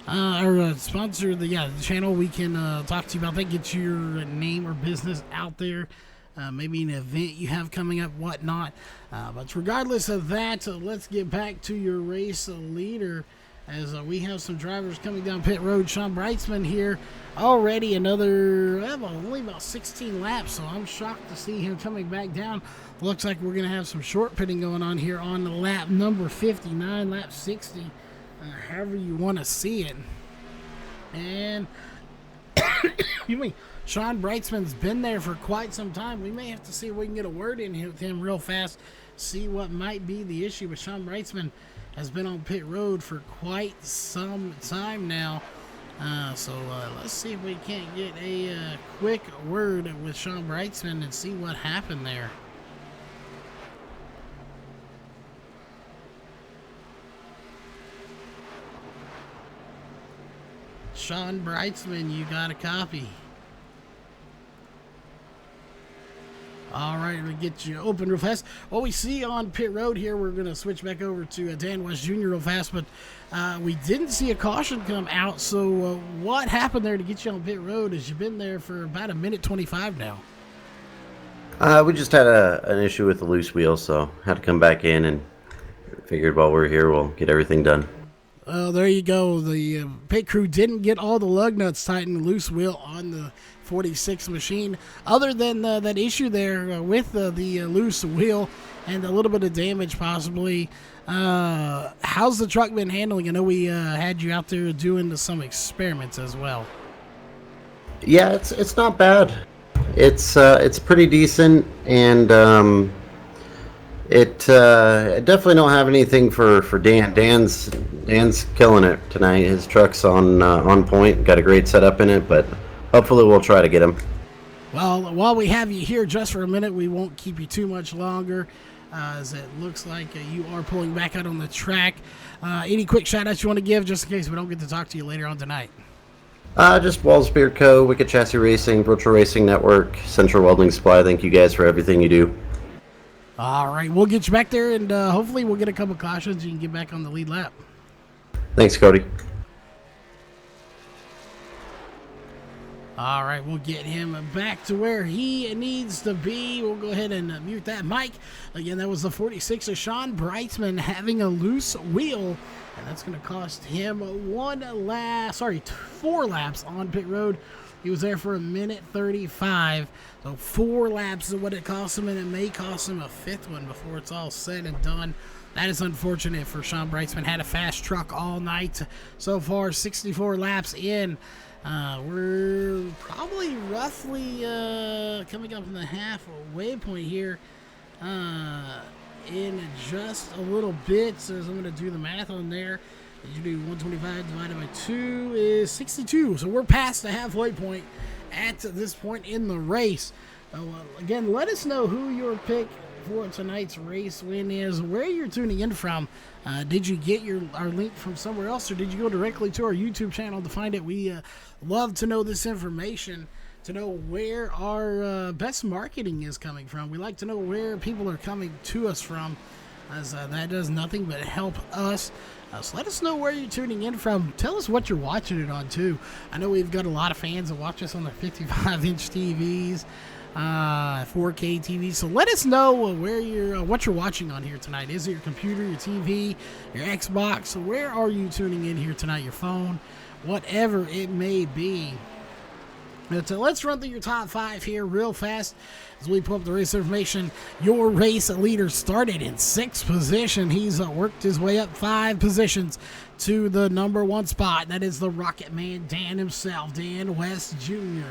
or sponsor the channel, we can talk to you about that, get your name or business out there. Maybe an event you have coming up, whatnot. But regardless of that, let's get back to your race leader, as we have some drivers coming down pit road. Sean Brightsman here already another, only about 16 laps, so I'm shocked to see him coming back down. Looks like we're going to have some short pitting going on here on lap number 59, lap 60, however you want to see it. And You mean Sean Brightsman's been there for quite some time. We may have to see if we can get a word in with him real fast, see what might be the issue. But Sean Brightsman has been on pit road for quite some time now. So let's see if we can't get a quick word with Sean Brightsman and see what happened there. Sean Brightsman, you got a copy. All right, we'll get you open real fast. What we see on pit road here, we're going to switch back over to Dan West Jr. real fast, but we didn't see a caution come out. So what happened there to get you on pit road, as you've been there for about a minute 25 now? We just had an issue with the loose wheel, so had to come back in and figured while we're here, we'll get everything done. There you go. The pit crew didn't get all the lug nuts tightened, loose wheel on the 46 machine. Other than that issue there with the loose wheel and a little bit of damage possibly, how's the truck been handling? I know we had you out there doing some experiments as well. Yeah, it's not bad. It's pretty decent, and I definitely don't have anything for Dan. Dan's killing it tonight. His truck's on point. Got a great setup in it, but hopefully we'll try to get him. Well, while we have you here just for a minute, we won't keep you too much longer, as it looks like you are pulling back out on the track. Any quick shout-outs you want to give, just in case we don't get to talk to you later on tonight? Just Walls Beer Co., Wicked Chassis Racing, Virtual Racing Network, Central Welding Supply. Thank you guys for everything you do. All right, we'll get you back there, and hopefully we'll get a couple cautions. You can get back on the lead lap. Thanks, Cody. All right, we'll get him back to where he needs to be. We'll go ahead and mute that mic. Again, that was the 46 of Sean Brightsman having a loose wheel, and that's going to cost him 4 laps on pit road. He was there for a minute 35, so 4 laps is what it cost him, and it may cost him a 5th one before it's all said and done. That is unfortunate for Sean Brightsman. Had a fast truck all night so far, 64 laps in. We're probably roughly coming up in the halfway point here in just a little bit. So I'm going to do the math on there. You do 125 divided by 2 is 62. So we're past the halfway point at this point in the race. Again, let us know who your pick for tonight's race win is, where you're tuning in from. Did you get our link from somewhere else, or did you go directly to our YouTube channel to find it? We love to know this information, to know where our best marketing is coming from. We like to know where people are coming to us from, as that does nothing but help us. So let us know where you're tuning in from. Tell us what you're watching it on, too. I know we've got a lot of fans that watch us on the 55-inch TVs, 4K TVs. So let us know what you're watching on here tonight. Is it your computer, your TV, your Xbox? So where are you tuning in here tonight? Your phone, whatever it may be. So let's run through your top 5 here real fast as we pull up the race information. Your race leader started in 6th position. He's worked his way up 5 positions to the number 1 spot. That is the Rocket Man, Dan himself, Dan West Jr.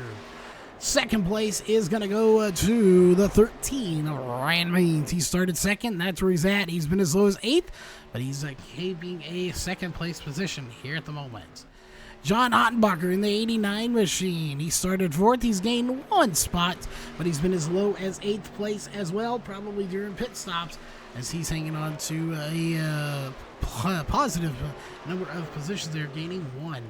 Second place is going to go to the 13, Ryan Means. He started 2nd. That's where he's at. He's been as low as 8th, but he's keeping a 2nd place position here at the moment. John Ottenbacher in the 89 machine. He started 4th. He's gained 1 spot, but he's been as low as 8th place as well, probably during pit stops, as he's hanging on to a positive number of positions there, gaining 1.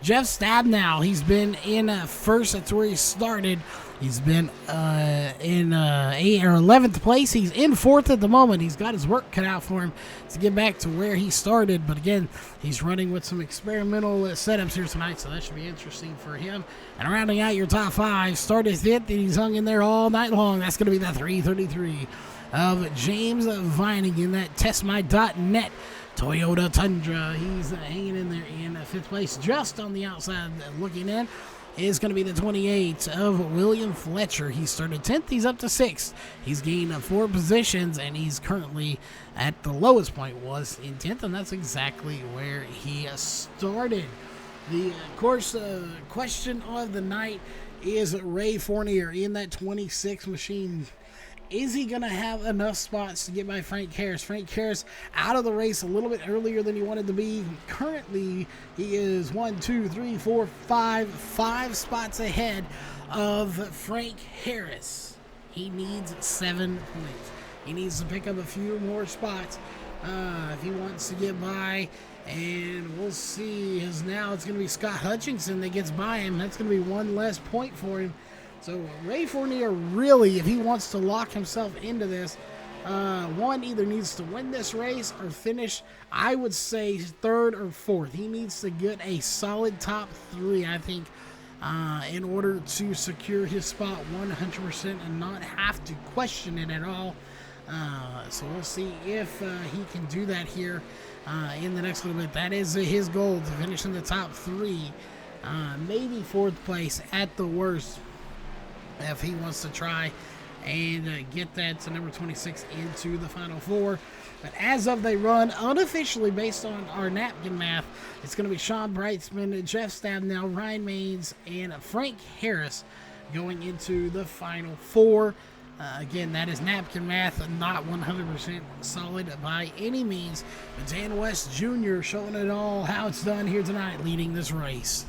Jeff Stabnow, he's been in 1st. That's where he started. He's been in 8th or 11th place. He's in 4th at the moment. He's got his work cut out for him to get back to where he started. But again, he's running with some experimental setups here tonight, so that should be interesting for him. And rounding out your top 5, started 5th, and he's hung in there all night long. That's going to be the 333 of James Vining in that TestMy.net Toyota Tundra. He's hanging in there in 5th place. Just on the outside looking in is going to be the 28 of William Fletcher. He started 10th. He's up to 6th. He's gained 4 positions, and he's currently at the lowest point was in 10th, and that's exactly where he started. The course question of the night is Ray Fournier in that 26 machine. Is he going to have enough spots to get by Frank Harris? Frank Harris out of the race a little bit earlier than he wanted to be. Currently, he is 5 spots ahead of Frank Harris. He needs 7 points. He needs to pick up a few more spots if he wants to get by. And we'll see. Now it's going to be Scott Hutchinson that gets by him. That's going to be one less point for him. So Ray Fournier really, if he wants to lock himself into this, one either needs to win this race or finish, I would say, third or fourth. He needs to get a solid top 3, I think, in order to secure his spot 100% and not have to question it at all. So we'll see if he can do that here in the next little bit. That is his goal, to finish in the top 3, maybe 4th place at the worst, if he wants to try and get that to number 26 into the final 4. But as of they run, unofficially based on our napkin math, it's going to be Sean Brightsman, Jeff Stabnow, Ryan Maines, and Frank Harris going into the final 4. Again, that is napkin math, not 100% solid by any means. But Dan West Jr. showing it all how it's done here tonight, leading this race.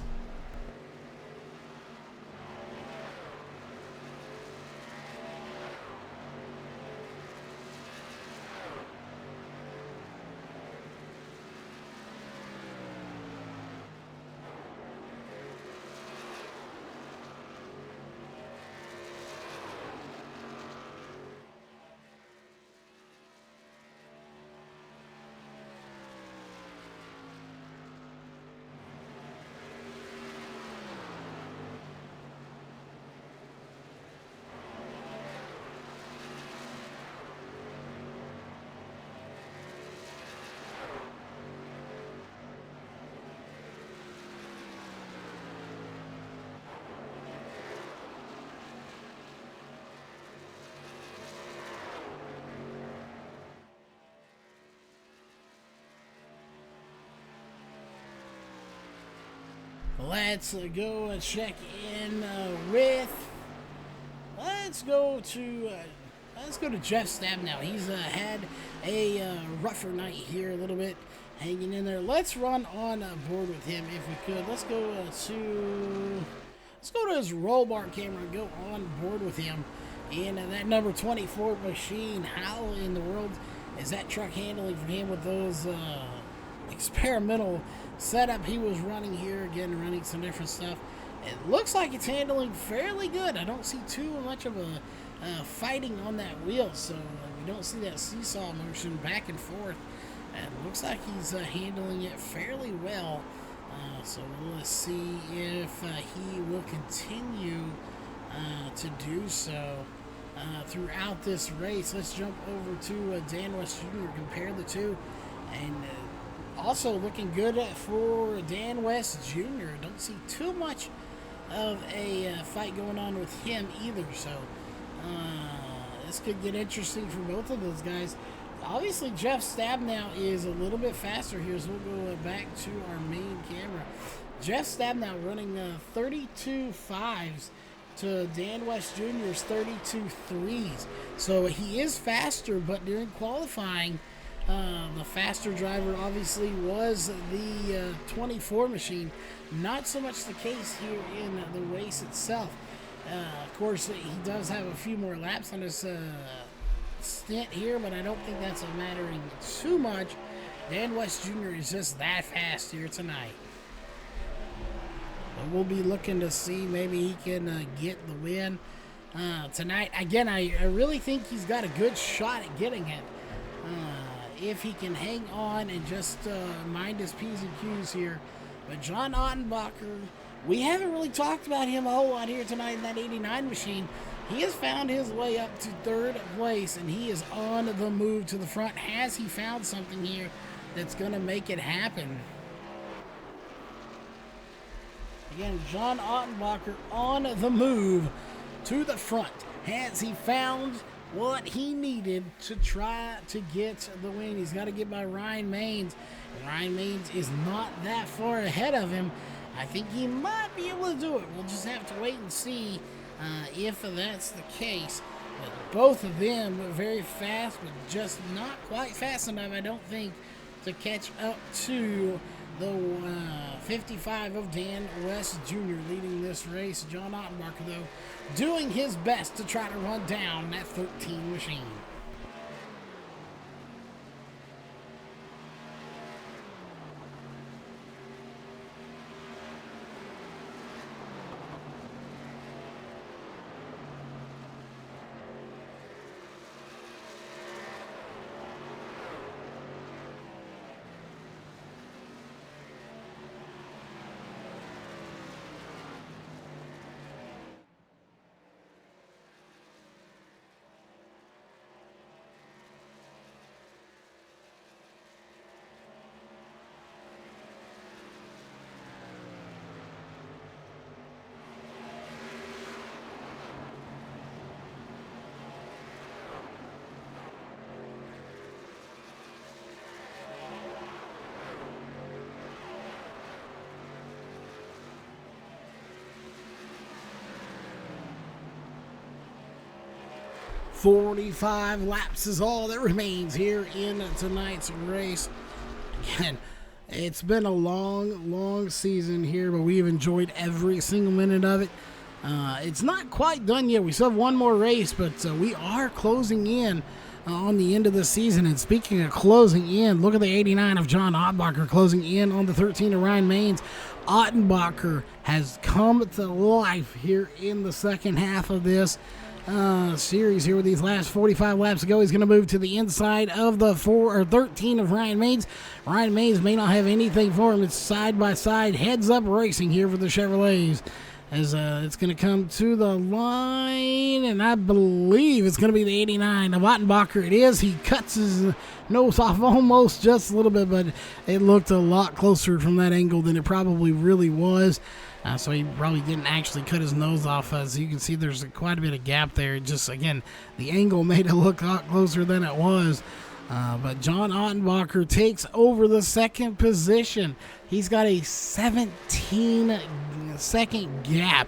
Let's go and check in with. Let's go to Jeff Stabnow. He's had a rougher night here, a little bit hanging in there. Let's run on board with him if we could. Let's go to his roll bar camera and go on board with him in that number 24 machine. How in the world is that truck handling for him with those experimental setup he was running here? Again, running some different stuff. It looks like it's handling fairly good. I don't see too much of a fighting on that wheel, so we don't see that seesaw motion back and forth. It looks like he's handling it fairly well. So let's see if he will continue to do so throughout this race. Let's jump over to Dan West Jr., compare the two. And also looking good for Dan West Jr. Don't see too much of a fight going on with him either. So this could get interesting for both of those guys. Obviously, Jeff Stabnow is a little bit faster here, so we'll go back to our main camera. Jeff Stabnow running 32 5s to Dan West Jr.'s 32 3s. So he is faster, but during qualifying, the faster driver obviously was the 24 machine. Not so much the case here in the race itself. Of course, he does have a few more laps on his stint here, but I don't think that's mattering too much. Dan West Jr. is just that fast here tonight. But we'll be looking to see maybe he can get the win tonight. Again, I really think he's got a good shot at getting it. If he can hang on and just mind his P's and Q's here. But John Ottenbacher, we haven't really talked about him a whole lot here tonight in that 89 machine. He has found his way up to 3rd place, and he is on the move to the front. Has he found something here that's going to make it happen? Again, John Ottenbacher on the move to the front. Has he found what he needed to try to get the win? He's got to get by Ryan Maines. Ryan Maines is not that far ahead of him. I think he might be able to do it. We'll just have to wait and see if that's the case. But both of them are very fast, but just not quite fast enough, I don't think, to catch up to the 55 of Dan West Jr. leading this race. John Ottenbarker, though, doing his best to try to run down that 13 machine. 45 laps is all that remains here in tonight's race. Again, it's been a long season here, but we've enjoyed every single minute of it. It's not quite done yet. We still have one more race, but we are closing in on the end of the season. And speaking of closing in, look at the 89 of John Ottenbarker closing in on the 13 of Ryan Maines. Ottenbarker has come to life here in the second half of this series here with these last 45 laps to go. He's going to move to the inside of the 13 of Ryan Maines. Ryan Maines may not have anything for him. It's side by side, heads up racing here for the Chevrolets. As it's going to come to the line, and I believe it's going to be the 89 of Ottenbarker. It is. He cuts his nose off almost just a little bit, but it looked a lot closer from that angle than it probably really was. So he probably didn't actually cut his nose off. As you can see, there's quite a bit of gap there. Just, again, the angle made it look a lot closer than it was. But John Ottenbarker takes over the second position. He's got a 17-second gap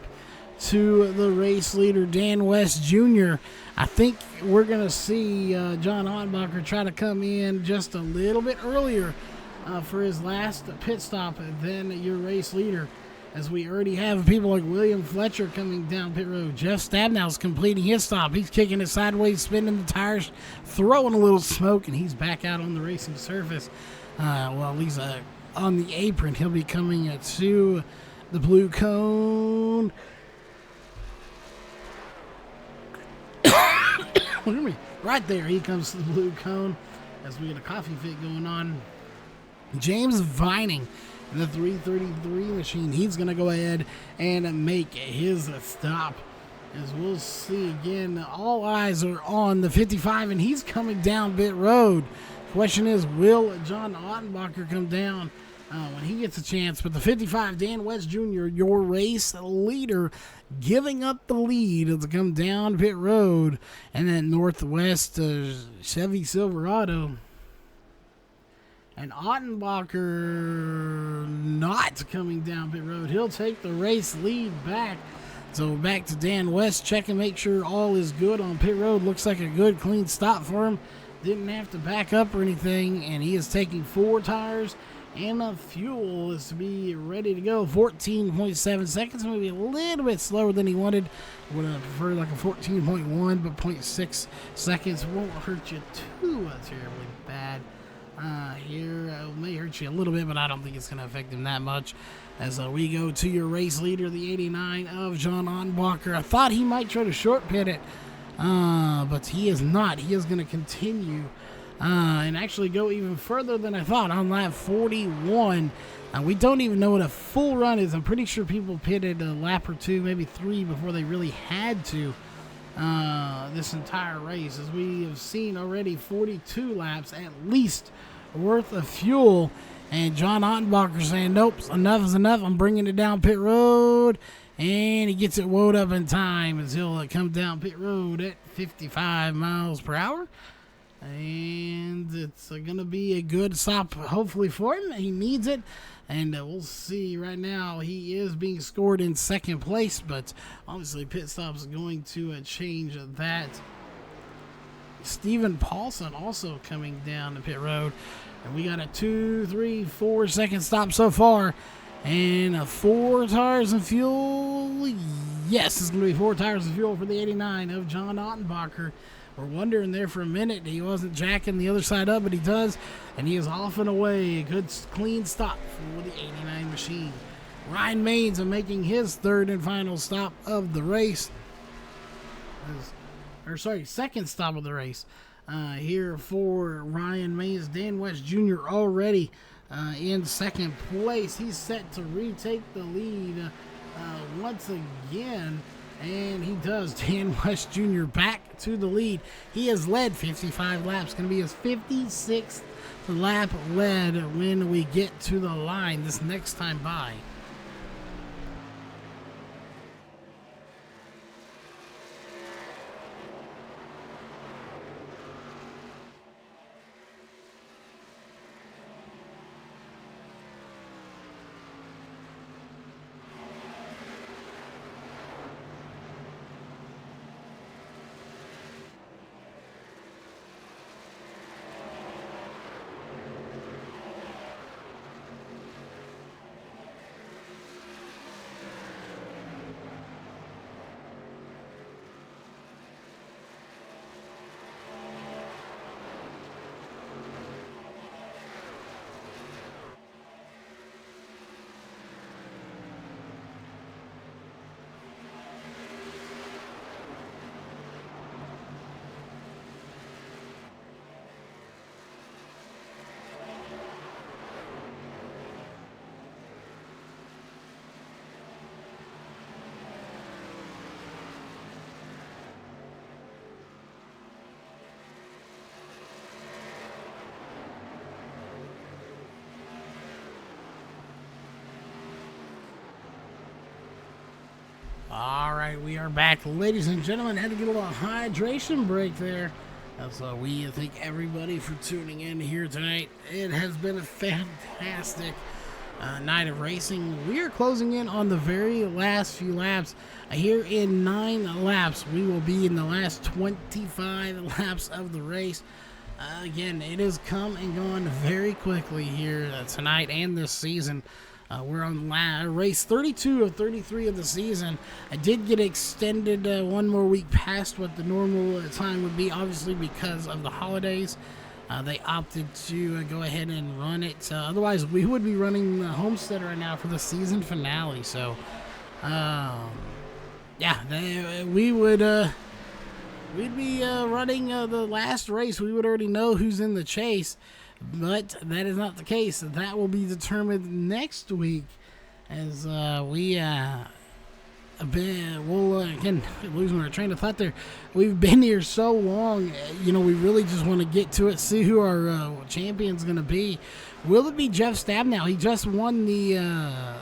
to the race leader, Dan West Jr. I think we're going to see John Ottenbarker try to come in just a little bit earlier for his last pit stop than your race leader, as we already have people like William Fletcher coming down pit road. Jeff Stabnow's completing his stop. He's kicking it sideways, spinning the tires, throwing a little smoke, and he's back out on the racing surface. Well, he's on the apron. He'll be coming to the blue cone. Right there, he comes to the blue cone as we get a coffee fit going on. James Vining, the 333 machine, he's going to go ahead and make his stop. As we'll see again, all eyes are on the 55, and he's coming down pit road. Question is, will John Ottenbarker come down when he gets a chance? But the 55, Dan West Jr., your race leader, giving up the lead to come down pit road. And then Northwest Chevy Silverado. And Ottenbarker not coming down pit road. He'll take the race lead back. So back to Dan West, check and make sure all is good on pit road. Looks like a good, clean stop for him. Didn't have to back up or anything. And he is taking 4 tires. And the fuel is to be ready to go. 14.7 seconds. Maybe a little bit slower than he wanted. Would have preferred like a 14.1, but 0.6 seconds won't hurt you too terribly bad. Here may hurt you a little bit, but I don't think it's going to affect him that much. As we go to your race leader, the 89 of John Ottenbarker. I thought he might try to short pit it, but he is not. He is going to continue and actually go even further than I thought on lap 41. We don't even know what a full run is. I'm pretty sure people pitted a lap or 2, maybe 3 before they really had to. This entire race, as we have seen already 42 laps at least worth of fuel, and John Ottenbarker saying nope, enough is enough, I'm bringing it down pit road, and he gets it wound up in time as he'll come down pit road at 55 miles per hour, and it's gonna be a good stop hopefully for him. He needs it. And we'll see. Right now, he is being scored in second place, but obviously pit stops going to change that. Steven Paulson also coming down the pit road. And we got a 2, 3, 4 second stop so far. And 4 tires of fuel. Yes, it's going to be 4 tires of fuel for the 89 of John Ottenbacher. We're wondering there for a minute. He wasn't jacking the other side up, but he does. And he is off and away. A good, clean stop for the 89 machine. Ryan Maines making his third and final stop of the race. Second stop of the race. Here for Ryan Maines. Dan West Jr. already in second place. He's set to retake the lead once again. And he does. Dan West Jr. back to the lead. He has led 55 laps. Going to be his 56th lap led when we get to the line this next time by. All right, we are back, ladies and gentlemen. Had to get a little hydration break there. So we thank everybody for tuning in here tonight. It has been a fantastic night of racing. We are closing in on the very last few laps. Here in 9 laps, we will be in the last 25 laps of the race. Again, it has come and gone very quickly here tonight and this season. We're on race 32 of 33 of the season. I did get extended one more week past what the normal time would be, obviously because of the holidays. They opted to go ahead and run it. Otherwise, we would be running the Homestead right now for the season finale. So, we would we'd be running the last race. We would already know who's in the chase. But that is not the case. That will be determined next week as again, losing our train of thought there. We've been here so long, we really just want to get to it, see who our champion's going to be. Will it be Jeff Stabnow? He just won the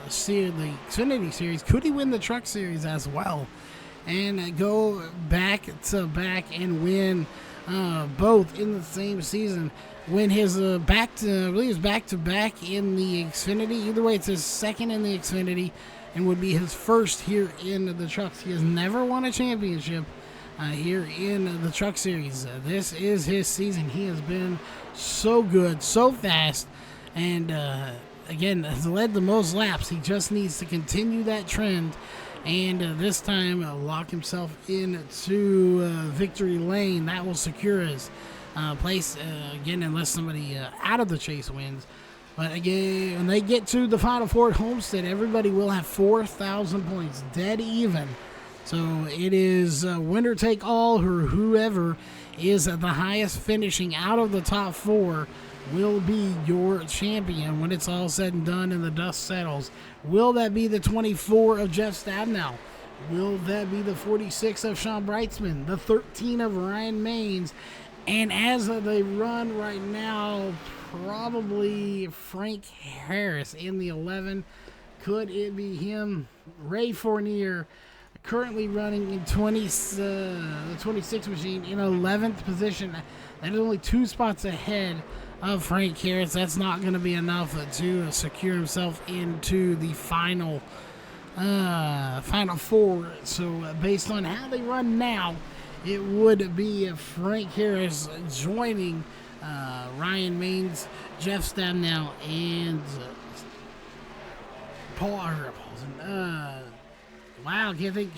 Xfinity Series. Could he win the Truck Series as well? And go back to back and win both in the same season. When his back to back in the Xfinity. Either way, it's his second in the Xfinity and would be his first here in the Trucks. He has never won a championship here in the Truck Series. This is his season. He has been so good, so fast, and again, has led the most laps. He just needs to continue that trend and this time lock himself into victory lane. That will secure his place again, unless somebody out of the chase wins. But again, when they get to the Final Four at Homestead, everybody will have 4,000 points, dead even. So it is winner take all, or whoever is the highest finishing out of the top 4 will be your champion when it's all said and done and the dust settles. Will that be the 24 of Jeff Stabnow? Will that be the 46 of Sean Brightsman? The 13 of Ryan Maines? And as they run right now, probably Frank Harris in the 11. Could it be him? Ray Fournier, currently running in the 26 machine in 11th position. That is only 2 spots ahead of Frank Harris. That's not going to be enough to secure himself into the final four. So based on how they run now, it would be Frank Harris joining Ryan Maines, Jeff Stabnow, and I can't think.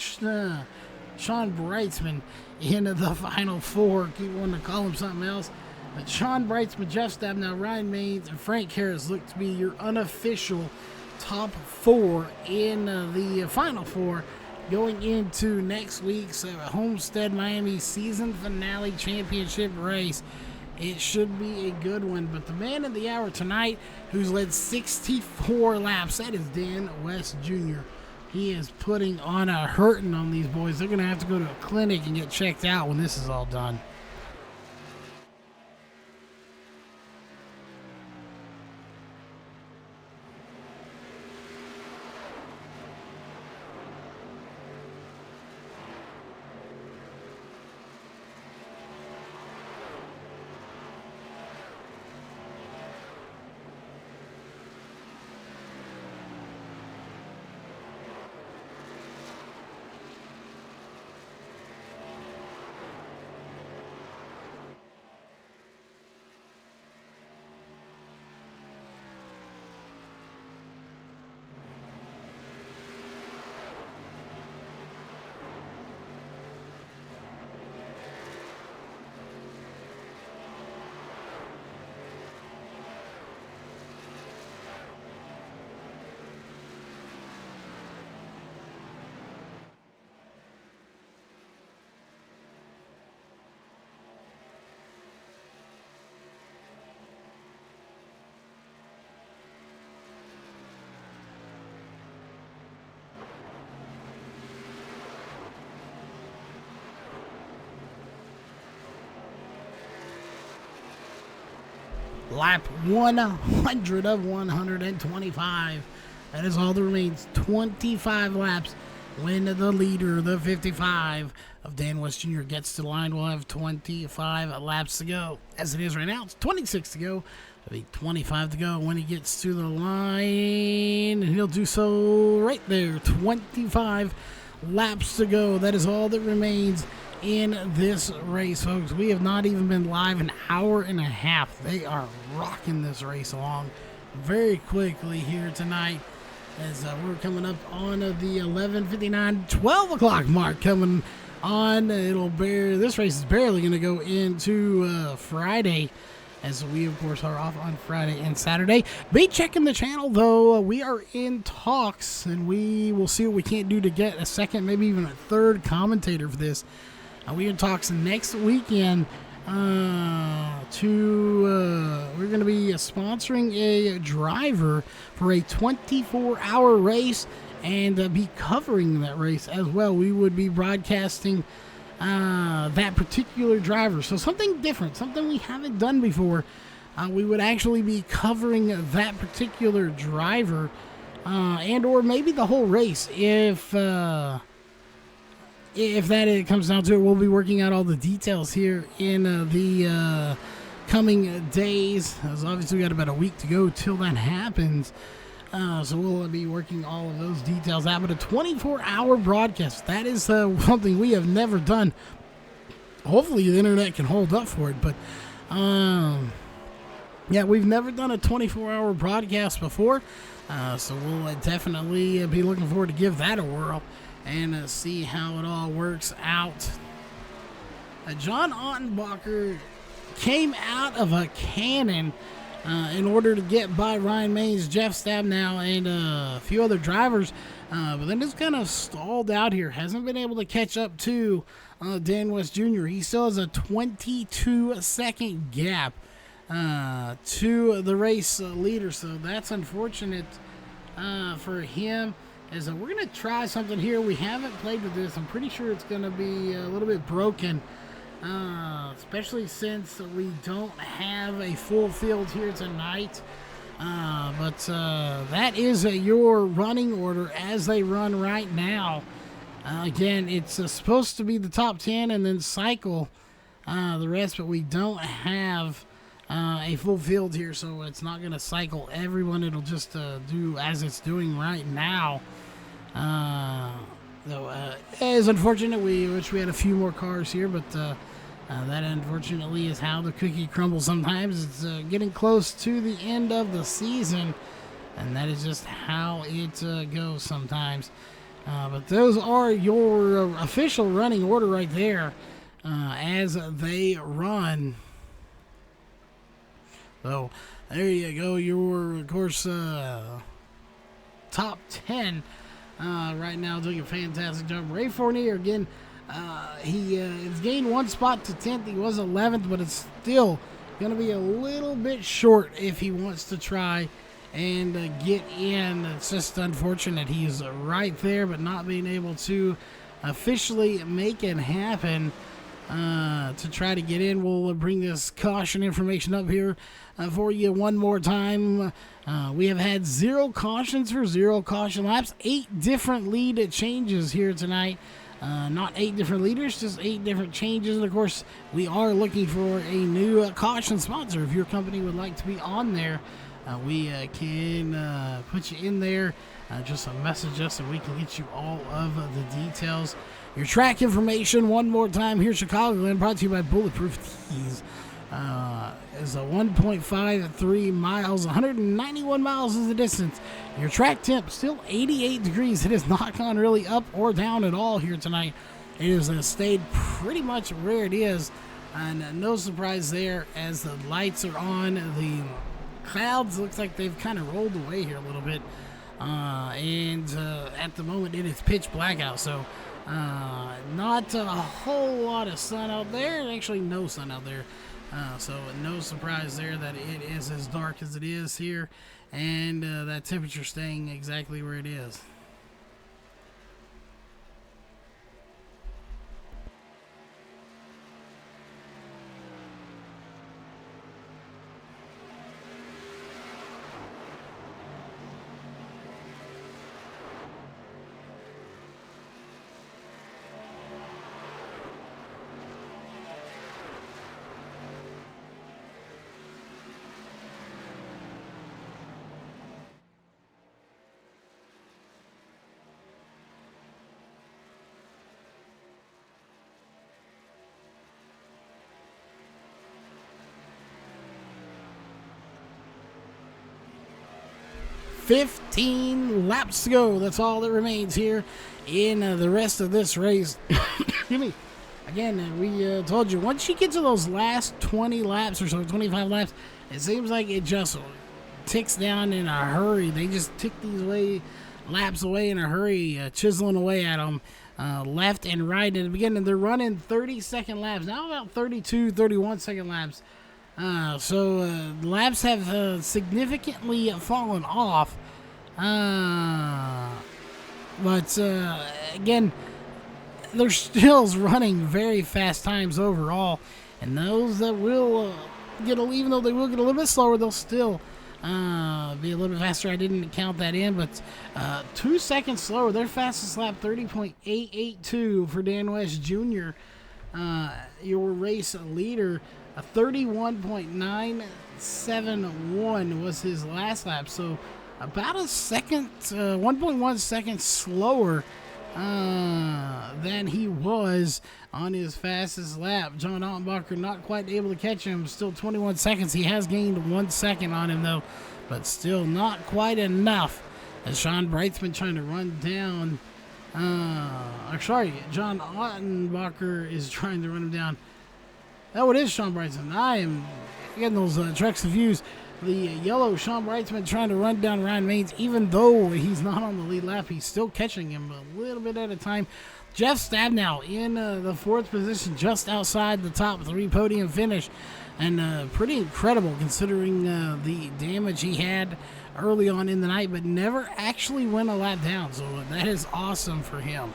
Sean Brightsman in the final four. Keep wanting to call him something else. But Sean Brightsman, Jeff Stabnow, Ryan Maines, and Frank Harris look to be your unofficial top four in the final four going into next week's Homestead Miami season finale championship race. It should be a good one. But the man of the hour tonight, who's led 64 laps, that is Dan West Jr. He is putting on a hurting on these boys. They're going to have to go to a clinic and get checked out when this is all done. Lap 100 of 125. That is all that remains. 25 laps. When the leader, the 55 of Dan West Jr. gets to the line, we'll have 25 laps to go. As it is right now, it's 26 to go. It'll be 25 to go when he gets to the line. And he'll do so right there. 25 laps to go. That is all that remains in this race, folks. We have not even been live an hour and a half. They are rocking this race along very quickly here tonight as we're coming up on the 11:59, 12 o'clock mark coming on. This race is barely going to go into Friday, as we of course are off on Friday and Saturday. Be checking the channel though. We are in talks, and we will see what we can't do to get a second, maybe even a third commentator for this. We're in talks next weekend we're going to be sponsoring a driver for a 24-hour race and be covering that race as well. We would be broadcasting that particular driver. So something different, something we haven't done before. We would actually be covering that particular driver and or maybe the whole race if it comes down to it. We'll be working out all the details here in the coming days. As obviously we got about a week to go till that happens. So we'll be working all of those details out. But a 24-hour broadcast, that is something we have never done. Hopefully the internet can hold up for it. But yeah, we've never done a 24-hour broadcast before. So we'll definitely be looking forward to give that a whirl and see how it all works out. John Ottenbacher came out of a cannon in order to get by Ryan Maines, Jeff Stabnow, and a few other drivers, but then just kind of stalled out here. Hasn't been able to catch up to Dan West Jr. He still has a 22-second gap to the race leader, so that's unfortunate for him. We're going to try something here. We haven't played with this. I'm pretty sure it's going to be a little bit broken, especially since we don't have a full field here tonight. But that is your running order as they run right now. Again, it's supposed to be the top 10 and then cycle the rest, but we don't have a full field here, so it's not going to cycle everyone. It'll just do as it's doing right now. Though it is unfortunate. We wish we had a few more cars here, but that unfortunately is how the cookie crumbles sometimes. It's getting close to the end of the season, and that is just how it goes sometimes. But those are your official running order right there as they run. So there you go. Your, of course, top 10 right now doing a fantastic job. Ray Fournier, again, he has gained one spot to 10th. He was 11th, but it's still going to be a little bit short if he wants to try and get in. It's just unfortunate. He is right there, but not being able to officially make it happen to try to get in. We'll bring this caution information up here for you one more time. We have had 0 cautions for 0 caution laps. 8 different lead changes here tonight. Not 8 different leaders, just 8 different changes. And of course, we are looking for a new caution sponsor. If your company would like to be on there, we can put you in there. Just message us and we can get you all of the details. Your track information one more time here, Chicagolan, brought to you by Bulletproof Tees. Is a 1.53 miles, 191 miles is the distance. Your track temp still 88 degrees. It has not gone really up or down at all here tonight. It has stayed pretty much where it is, and no surprise there as the lights are on. The clouds looks like they've kind of rolled away here a little bit, and at the moment it is pitch black out, so not a whole lot of sun out there. Actually, no sun out there. So no surprise there that it is as dark as it is here, and that temperature staying exactly where it is. $15 laps to go. That's all that remains here in the rest of this race. Excuse me. Again, we told you, once you get to those last 20 laps or so, 25 laps, it seems like it just ticks down in a hurry. They just tick these laps away in a hurry, chiseling away at them left and right. In the beginning, they're running 30-second laps. Now about 32, 31-second laps. So laps have significantly fallen off. But again, they're still running very fast times overall. And those that will even though they will get a little bit slower, they'll still be a little bit faster. I didn't count that in, but 2 seconds slower. Their fastest lap, 30.882 for Dan West Jr., your race leader. 31.971 was his last lap, so about a second, 1.1 seconds slower than he was on his fastest lap. John Ottenbacher not quite able to catch him, still 21 seconds. He has gained 1 second on him though, but still not quite enough. As Sean Brightsman trying to run down, John Ottenbacher is trying to run him down. Oh, it is Sean Brightsman. I am getting those trucks confused. The yellow Sean Brightsman trying to run down Ryan Maines. Even though he's not on the lead lap, he's still catching him a little bit at a time. Jeff Stabnow in the 4th position, just outside the top 3 podium finish. And pretty incredible considering the damage he had early on in the night, but never actually went a lap down. So that is awesome for him.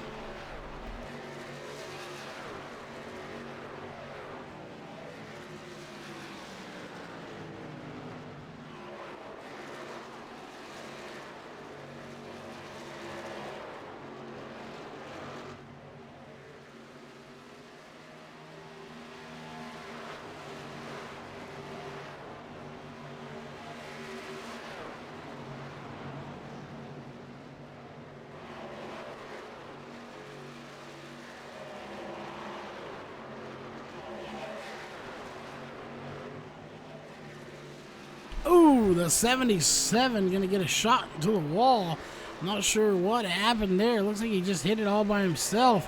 Ooh, the 77 going to get a shot to the wall. Not sure what happened there. Looks like he just hit it all by himself.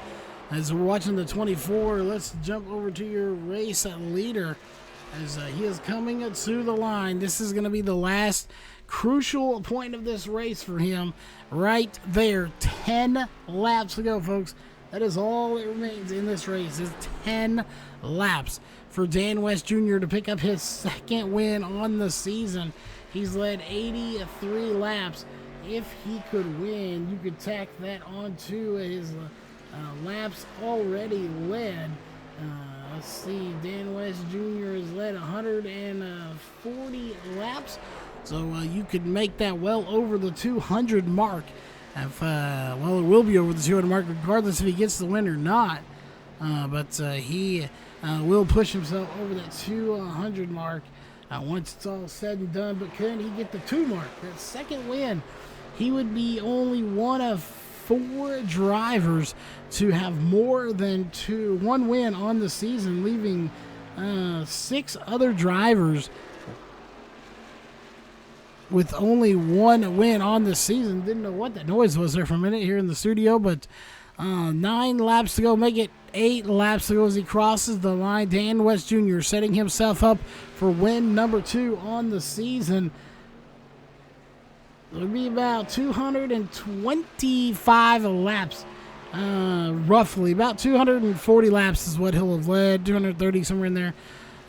As we're watching the 24, let's jump over to your race leader as he is coming to the line. This is going to be the last crucial point of this race for him right there. 10 laps to go, folks. That is all that remains in this race is 10 laps for Dan West Jr. to pick up his second win on the season. He's led 83 laps. If he could win, you could tack that onto his laps already led. Let's see, Dan West Jr. has led 140 laps. So you could make that well over the 200 mark. Well, it will be over the 200 mark regardless if he gets the win or not. But he will push himself over that 200 mark once it's all said and done. But can he get the 2 mark? That second win, he would be only one of 4 drivers to have more than 1 win on the season, leaving 6 other drivers with only 1 win on the season. Didn't know what that noise was there for a minute here in the studio, but 9 laps to go. Make it 8 laps to go as he crosses the line. Dan West Jr. setting himself up for win number 2 on the season. It'll be about 225 laps, roughly. About 240 laps is what he'll have led, 230, somewhere in there.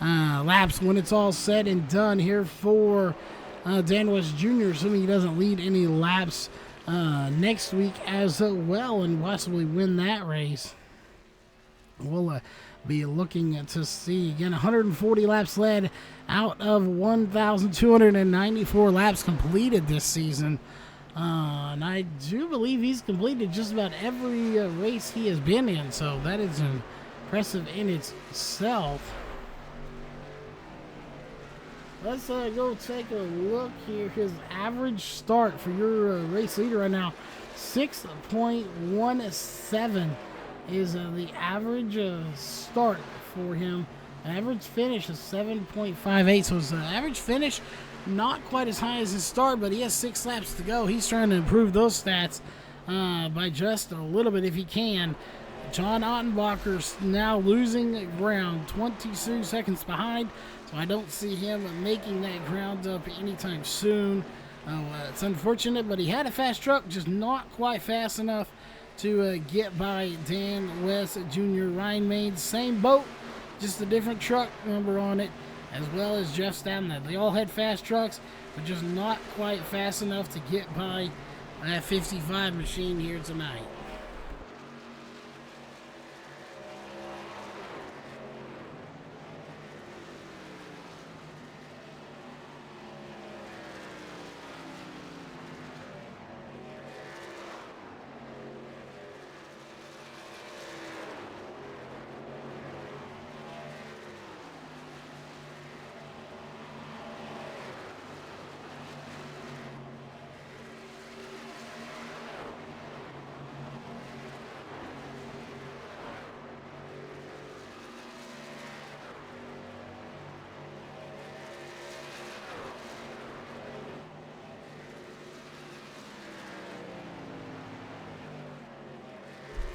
Laps when it's all said and done here for Dan West Jr., assuming he doesn't lead any laps next week as well and possibly win that race. We'll be looking to see, again, 140 laps led out of 1,294 laps completed this season. And I do believe he's completed just about every race he has been in, so that is impressive in itself. Let's go take a look here. His average start for your race leader right now, 6.17 is the average start for him. Average finish is 7.58. So his average finish, not quite as high as his start, but he has 6 laps to go. He's trying to improve those stats by just a little bit if he can. John Ottenbacher's now losing ground, 22 seconds behind. So I don't see him making that ground up anytime soon. It's unfortunate, but he had a fast truck, just not quite fast enough to get by Dan West Jr. Ryan Maines, same boat, just a different truck number on it, as well as Jeff Stamner. They all had fast trucks, but just not quite fast enough to get by that 55 machine here tonight.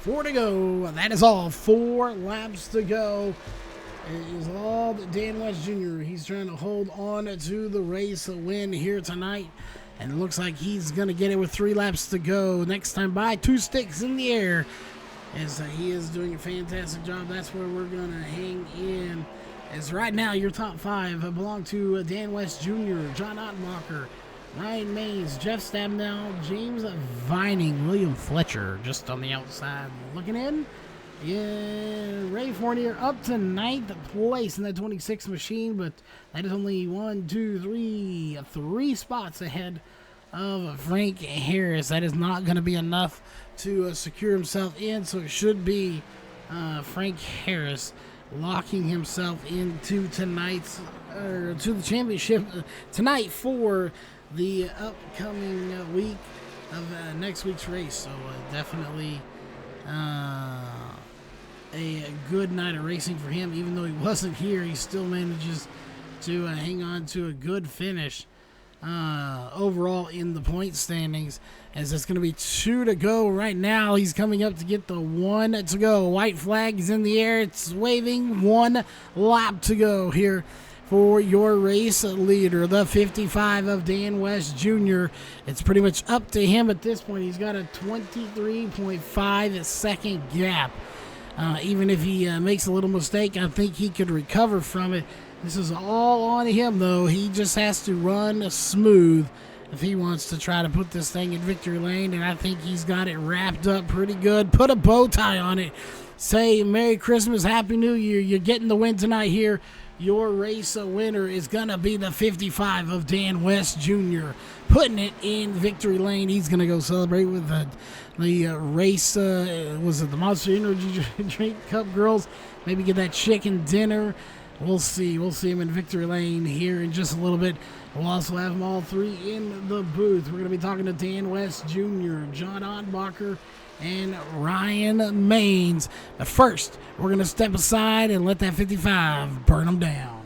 Four to go. That is all. 4 laps to go. It is all Dan West Jr. He's trying to hold on to the race win here tonight. And it looks like he's going to get it with 3 laps to go. Next time by, 2 sticks in the air. As he is doing a fantastic job. That's where we're going to hang in. As right now, your top 5 belong to Dan West Jr., John Ottenbacher, Ryan Maines, Jeff Stabnow, James Vining, William Fletcher just on the outside looking in. Yeah, Ray Fournier up to 9th place in that 26 machine, but that is only 3 spots ahead of Frank Harris. That is not going to be enough to secure himself in, so it should be Frank Harris locking himself into tonight's to the championship tonight for the upcoming week of next week's race. So definitely a good night of racing for him. Even though he wasn't here, he still manages to hang on to a good finish. overall in the point standings, as it's going to be 2 to go right now. He's coming up to get the 1 to go. White flag is in the air. It's waving. 1 lap to go here for your race leader, the 55 of Dan West Jr. It's pretty much up to him at this point. He's got a 23.5 second gap. Even if he makes a little mistake, I think he could recover from it. This is all on him, though. He just has to run smooth if he wants to try to put this thing in victory lane, and I think he's got it wrapped up pretty good. Put a bow tie on it. Say Merry Christmas, Happy New Year. You're getting the win tonight here. Your race winner is going to be the 55 of Dan West Jr. Putting it in victory lane. He's going to go celebrate with the race, was it the Monster Energy Drink Cup girls? Maybe get that chicken dinner. We'll see. We'll see him in victory lane here in just a little bit. We'll also have them all 3 in the booth. We're going to be talking to Dan West Jr., John Ottenbacher, and Ryan Maines. But first, we're going to step aside and let that 55 burn them down.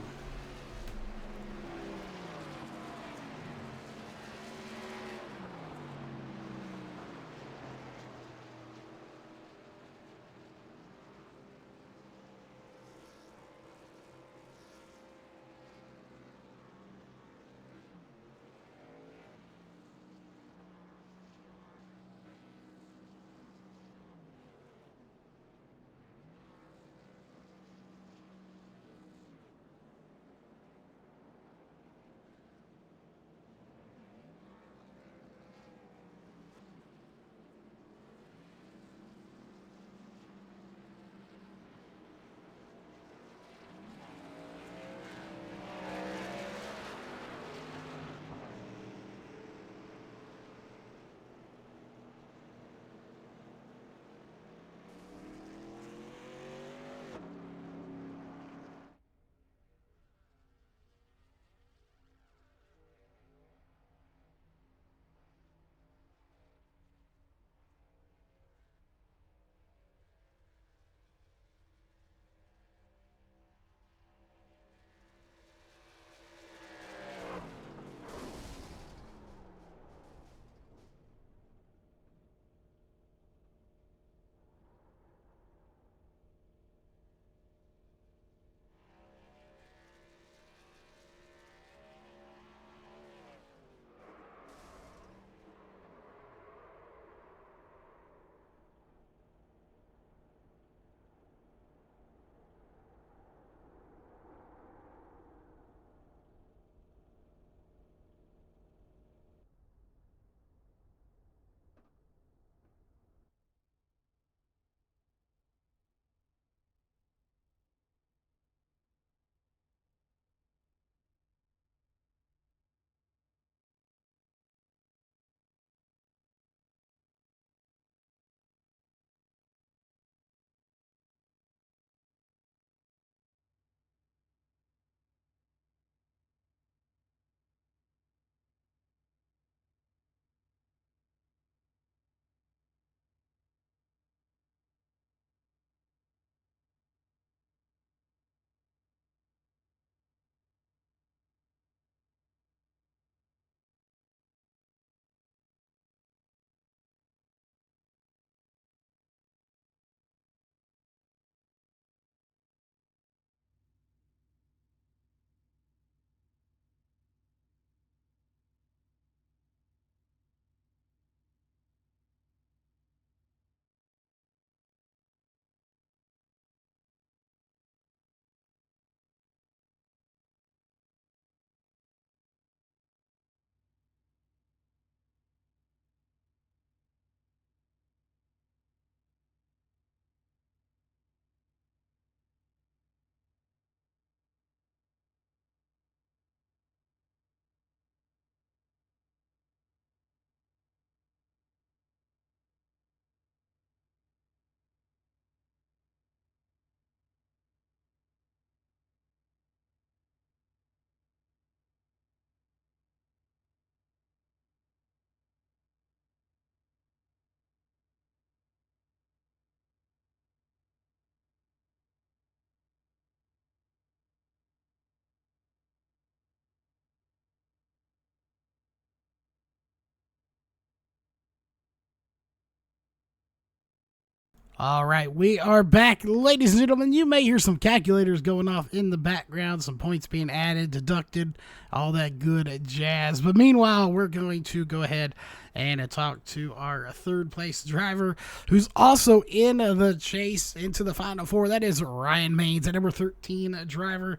All right, we are back, ladies and gentlemen. You may hear some calculators going off in the background, some points being added, deducted, all that good jazz. But meanwhile, we're going to go ahead and talk to our third place driver, who's also in the chase into the Final Four. That is Ryan Maines, the number 13 driver.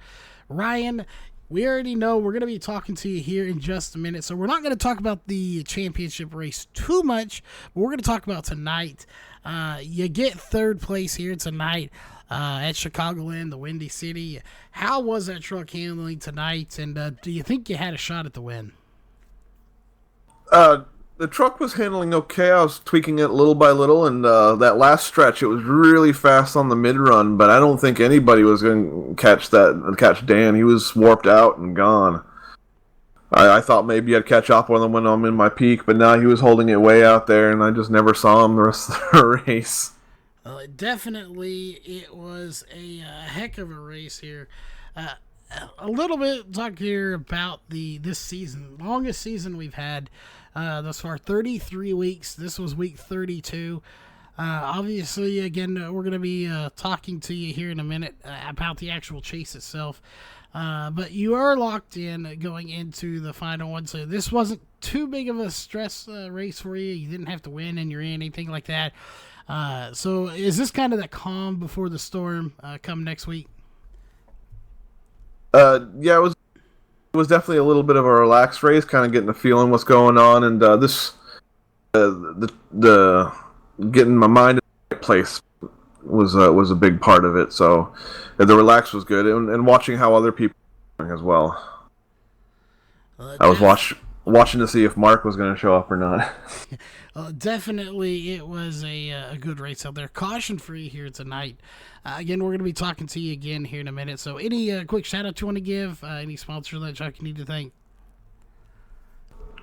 Ryan, we already know we're going to be talking to you here in just a minute, so we're not going to talk about the championship race too much, but we're going to talk about tonight. You get third place here tonight at Chicagolan, the Windy City. How was that truck handling tonight, and do you think you had a shot at the win? The truck was handling okay. I was tweaking it little by little, and that last stretch, it was really fast on the mid-run, but I don't think anybody was going to catch Dan. He was warped out and gone. I thought maybe I'd catch up with him when I'm in my peak, but now he was holding it way out there, and I just never saw him the rest of the race. Definitely, it was a heck of a race here. A little bit talk here about this season, longest season we've had thus far, 33 weeks. This was week 32. Obviously, again, we're going to be talking to you here in a minute about the actual chase itself. But you are locked in going into the final one, so this wasn't too big of a stress race for you. You didn't have to win and you're in, anything like that. So is this kind of the calm before the storm come next week? Yeah, it was definitely a little bit of a relaxed race, kind of getting a feeling what's going on, and the getting my mind in the right place was a big part of it. So the relax was good, and watching how other people were doing as well. I was watching to see if Mark was going to show up or not. Definitely, it was a good race out there. Caution free here tonight. Again, we're going to be talking to you again here in a minute. So, any quick shout out you want to give? Any sponsor that Chuck you need to thank?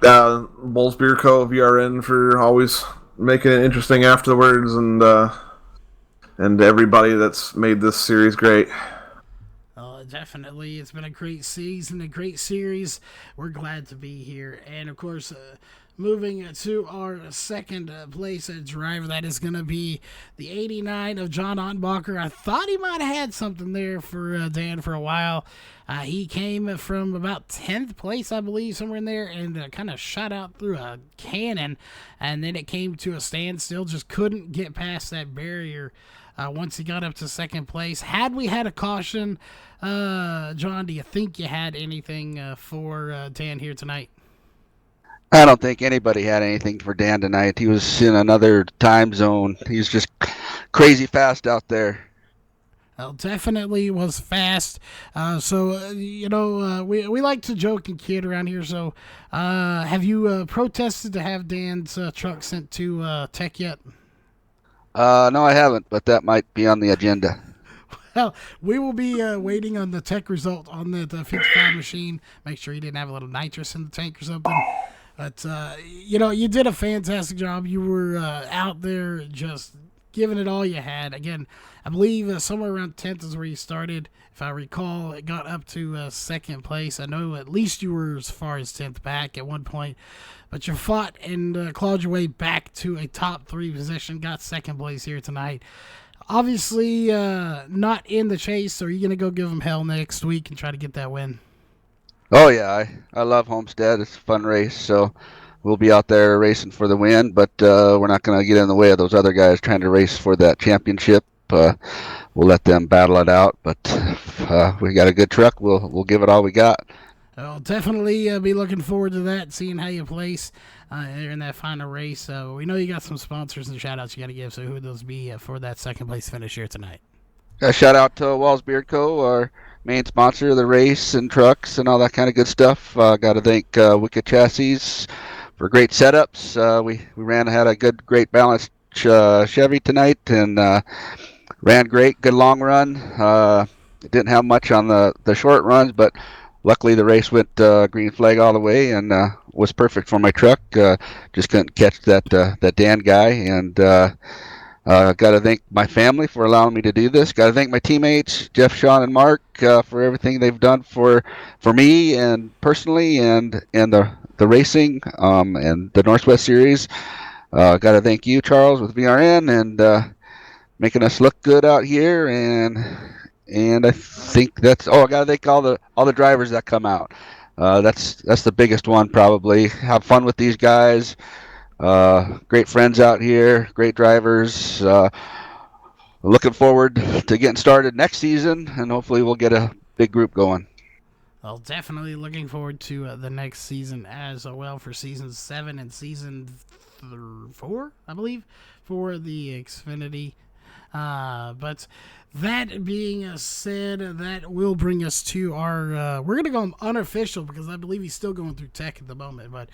Bulls Beer Co. VRN for always making it interesting afterwards, and everybody that's made this series great. Definitely, it's been a great season, a great series. We're glad to be here, and of course, moving to our second place driver, that is going to be the 89 of John Ottenbacher. I thought he might have had something there for Dan for a while. He came from about 10th place, I believe, somewhere in there, and kind of shot out through a cannon, and then it came to a standstill, just couldn't get past that barrier once he got up to second place. Had we had a caution, John, do you think you had anything for Dan here tonight? I don't think anybody had anything for Dan tonight. He was in another time zone. He was just crazy fast out there. Well, definitely was fast. We like to joke and kid around here. So, have you protested to have Dan's truck sent to Tech yet? No, I haven't, but that might be on the agenda. Well, we will be waiting on the tech result on the 55 machine. Make sure you didn't have a little nitrous in the tank or something. But, you did a fantastic job. You were out there just giving it all you had. Again, I believe somewhere around 10th is where you started. If I recall, it got up to second place. I know at least you were as far as 10th back at one point. But you fought and clawed your way back to a top 3 position. Got second place here tonight. Obviously, not in the chase, so are you going to go give them hell next week and try to get that win? Oh, yeah. I love Homestead. It's a fun race, so we'll be out there racing for the win, but we're not going to get in the way of those other guys trying to race for that championship. We'll let them battle it out, but we got a good truck. We'll give it all we got. I'll definitely be looking forward to that, seeing how you place in that final race. We know you got some sponsors and shout-outs you got to give, so who would those be for that second-place finish here tonight? A shout-out to Walls Beard Co., our main sponsor of the race and trucks and all that kind of good stuff. Got to thank Wicked Chassis for great setups. We had a great balanced Chevy tonight and ran great, good long run. Didn't have much on the short runs, but luckily the race went green flag all the way and was perfect for my truck. Just couldn't catch that Dan guy, and got to thank my family for allowing me to do this. Got to thank my teammates, Jeff, Sean, and Mark, for everything they've done for me and personally, and the racing and the Northwest Series. Got to thank you, Charles, with VRN, and making us look good out here, and I think that's. Oh, I gotta thank all the drivers that come out. That's the biggest one probably. Have fun with these guys. Great friends out here. Great drivers. Looking forward to getting started next season, and hopefully we'll get a big group going. Well, definitely looking forward to the next season as well for season 7 and season 4, I believe, for the Xfinity. But that being said, that will bring us to our. We're going to go unofficial because I believe he's still going through tech at the moment, but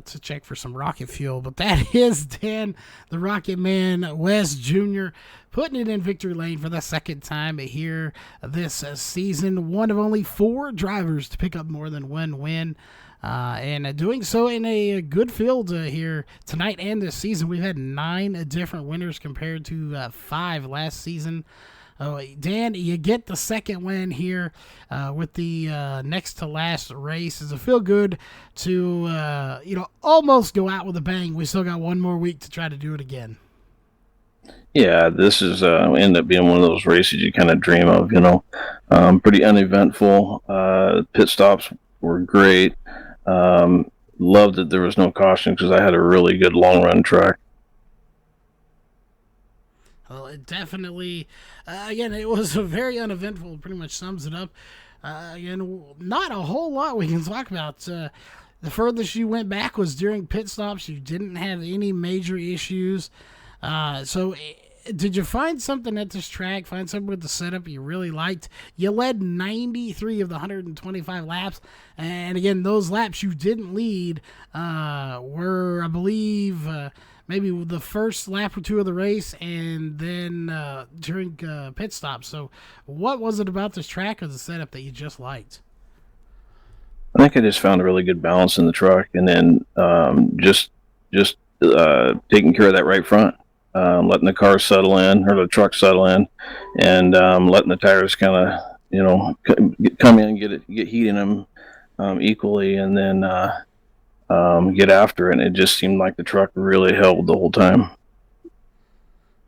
to check for some rocket fuel. But that is Dan, the Rocket Man West Jr., putting it in victory lane for the second time here this season. One of only 4 drivers to pick up more than one win. And doing so in a good field here tonight and this season. We've had 9 different winners compared to 5 last season. Dan, you get the second win here with the next to last race. Does it feel good to almost go out with a bang? We still got one more week to try to do it again. Yeah, this is end up being one of those races you kind of dream of. Pretty uneventful. Pit stops were great. Loved that there was no caution because I had a really good long run track. Well, it definitely, again, it was a very uneventful. Pretty much sums it up. Again, not a whole lot we can talk about. The furthest you went back was during pit stops. You didn't have any major issues. Did you find something at this track? Find something with the setup you really liked? You led 93 of the 125 laps, and again, those laps you didn't lead were, I believe, maybe the first lap or two of the race, and then during pit stops. So, what was it about this track or the setup that you just liked? I think I just found a really good balance in the truck, and then just taking care of that right front. Letting the car settle in or the truck settle in, and letting the tires kind of come in and get heat in them equally, and then get after it. And it just seemed like the truck really held the whole time.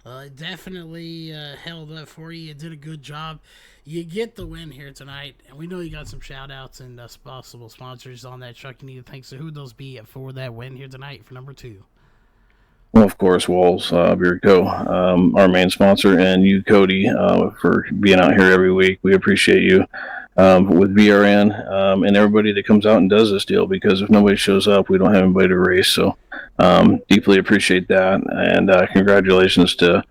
Well, it definitely held up for you. You did a good job. You get the win here tonight, and we know you got some shout-outs and possible sponsors on that truck you need to thank. So who would those be for that win here tonight for number 2? Well, of course, Walls Beard Co., our main sponsor, and you, Cody, for being out here every week. We appreciate you. With BRN and everybody that comes out and does this deal, because if nobody shows up, we don't have anybody to race. So deeply appreciate that. And congratulations to,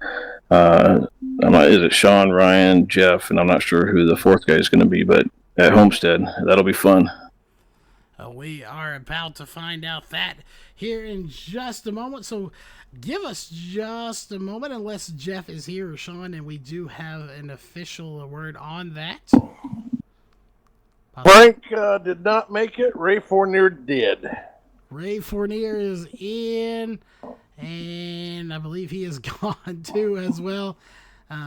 is it Sean, Ryan, Jeff, and I'm not sure who the fourth guy is going to be, but at Homestead, that'll be fun. We are about to find out that here in just a moment. So give us just a moment, unless Jeff is here or Sean, and we do have an official word on that. Frank did not make it. Ray Fournier did. Ray Fournier is in, and I believe he is gone too as well.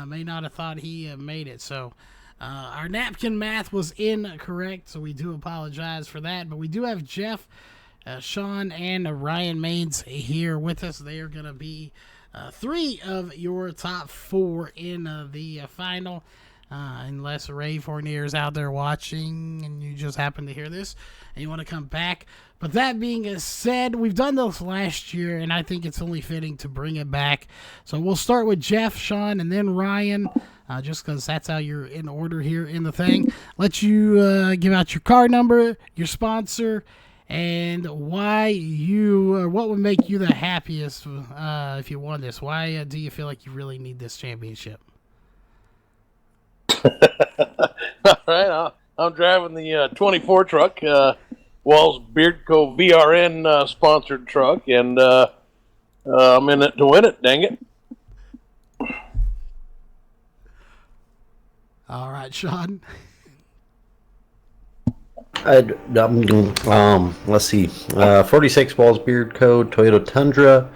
May not have thought he made it. So our napkin math was incorrect, so we do apologize for that. But we do have Jeff, Sean, and Ryan Maines here with us. They are going to be 3 of your top 4 in the final. Unless Ray Fournier is out there watching and you just happen to hear this and you want to come back. But that being said, we've done this last year, and I think it's only fitting to bring it back. So we'll start with Jeff, Sean, and then Ryan, just because that's how you're in order here in the thing. Let you give out your car number, your sponsor, and why what would make you the happiest if you won this. Why do you feel like you really need this championship? All right, I'm driving the 24 truck, Walls Beard Co. VRN sponsored truck, and I'm in it to win it, dang it. All right, Sean. Let's see. 46 Walls Beard Code, Toyota Tundra.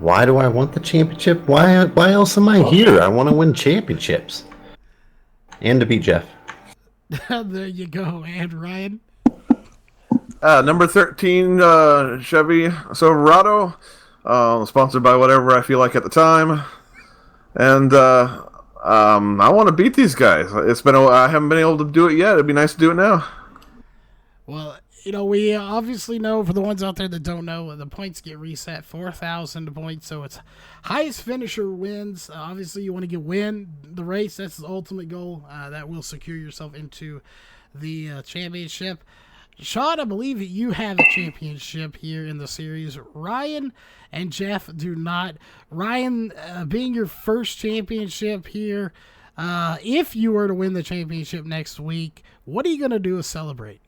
Why do I want the championship? Why else am I here? I want to win championships. And to beat Jeff. There you go. And Ryan? Number 13 Chevy Silverado. Sponsored by whatever I feel like at the time. And I want to beat these guys. I haven't been able to do it yet. It'd be nice to do it now. Well, we obviously know, for the ones out there that don't know, the points get reset 4,000 points, so it's highest finisher wins. Obviously, you want to win the race. That's the ultimate goal. That will secure yourself into the championship. Sean, I believe you have a championship here in the series. Ryan and Jeff do not. Ryan, being your first championship here, if you were to win the championship next week, what are you going to do to celebrate?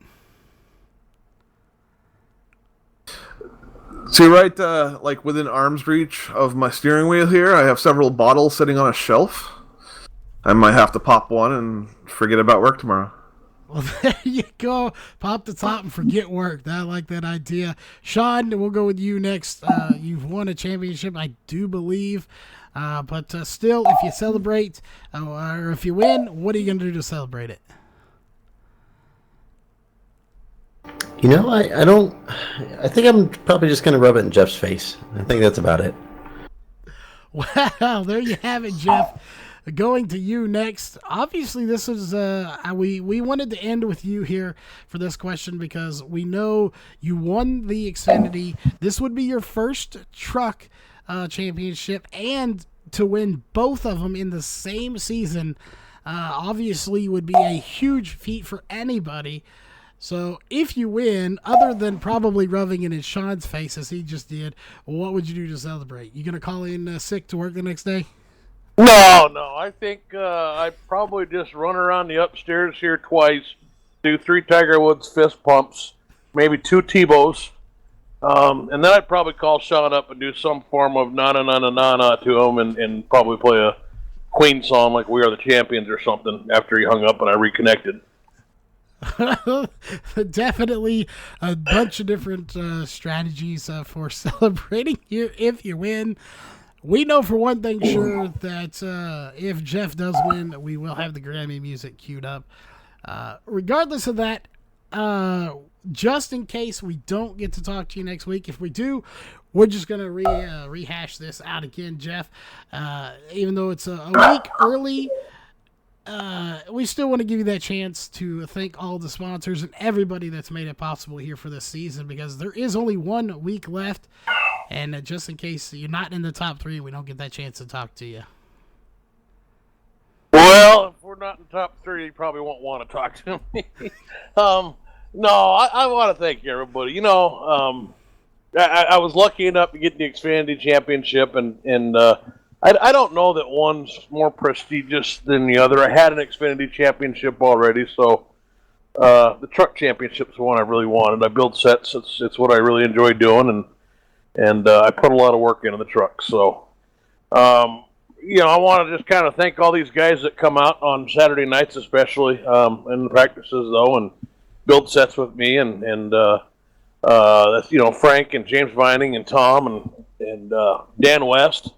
See, right, like within arm's reach of my steering wheel here, I have several bottles sitting on a shelf. I might have to pop one and forget about work tomorrow. Well, there you go. Pop the top and forget work. I like that idea. Sean, we'll go with you next. You've won a championship, I do believe. But still, if you celebrate or if you win, what are you going to do to celebrate it? I think I'm probably just going to rub it in Jeff's face. I think that's about it. Well, there you have it, Jeff. Going to you next. Obviously, this is we wanted to end with you here for this question because we know you won the Xfinity. This would be your first truck championship, and to win both of them in the same season, obviously would be a huge feat for anybody. So if you win, other than probably rubbing it in Sean's face as he just did, what would you do to celebrate? You gonna call in sick to work the next day? No. I think I'd probably just run around the upstairs here twice, do 3 Tiger Woods fist pumps, maybe 2 Tebows, and then I'd probably call Sean up and do some form of na-na-na-na-na to him and probably play a Queen song like We Are the Champions or something after he hung up and I reconnected. Definitely a bunch of different strategies for celebrating here if you win. We know for one thing sure that if Jeff does win, we will have the Grammy music queued up. Regardless of that, just in case we don't get to talk to you next week, if we do, we're just going to rehash this out again, Jeff. Even though it's a week early, we still want to give you that chance to thank all the sponsors and everybody that's made it possible here for this season, because there is only 1 week left. And just in case you're not in the top 3, we don't get that chance to talk to you. Well, if we're not in the top 3, you probably won't want to talk to me. No, I want to thank everybody. I was lucky enough to get the Xfinity Championship, and I don't know that one's more prestigious than the other. I had an Xfinity Championship already, so the Truck Championship is the one I really wanted. I build sets. It's what I really enjoy doing, and I put a lot of work into the truck. So, I want to just kind of thank all these guys that come out on Saturday nights, especially in the practices, though, and build sets with me. And that's Frank and James Vining and Tom and Dan West.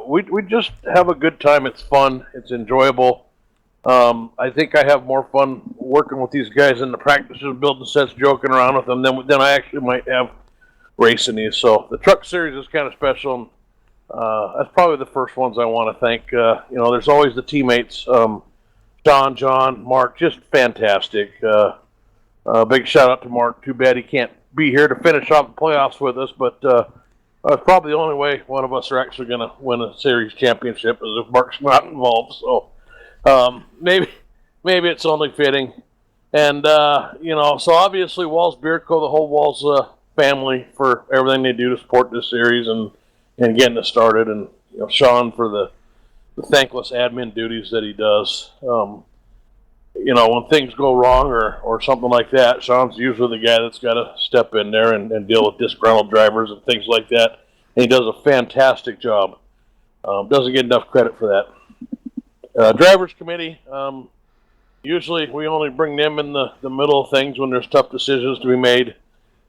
We just have a good time. It's fun. It's enjoyable. I think I have more fun working with these guys in the practices, building sets, joking around with them than I actually might have racing these. So the truck series is kind of special. That's probably the first ones I want to thank. There's always the teammates, Don, John, Mark, just fantastic. Big shout out to Mark. Too bad he can't be here to finish off the playoffs with us, but it's probably the only way one of us are actually going to win a series championship is if Mark's not involved. So maybe it's only fitting. And, so obviously Walls Beard Co., the whole Walls family for everything they do to support this series and getting it started. And, Sean for the thankless admin duties that he does. When things go wrong or something like that, Sean's usually the guy that's got to step in there and deal with disgruntled drivers and things like that. And he does a fantastic job. Doesn't get enough credit for that. Drivers committee, usually we only bring them in the middle of things when there's tough decisions to be made.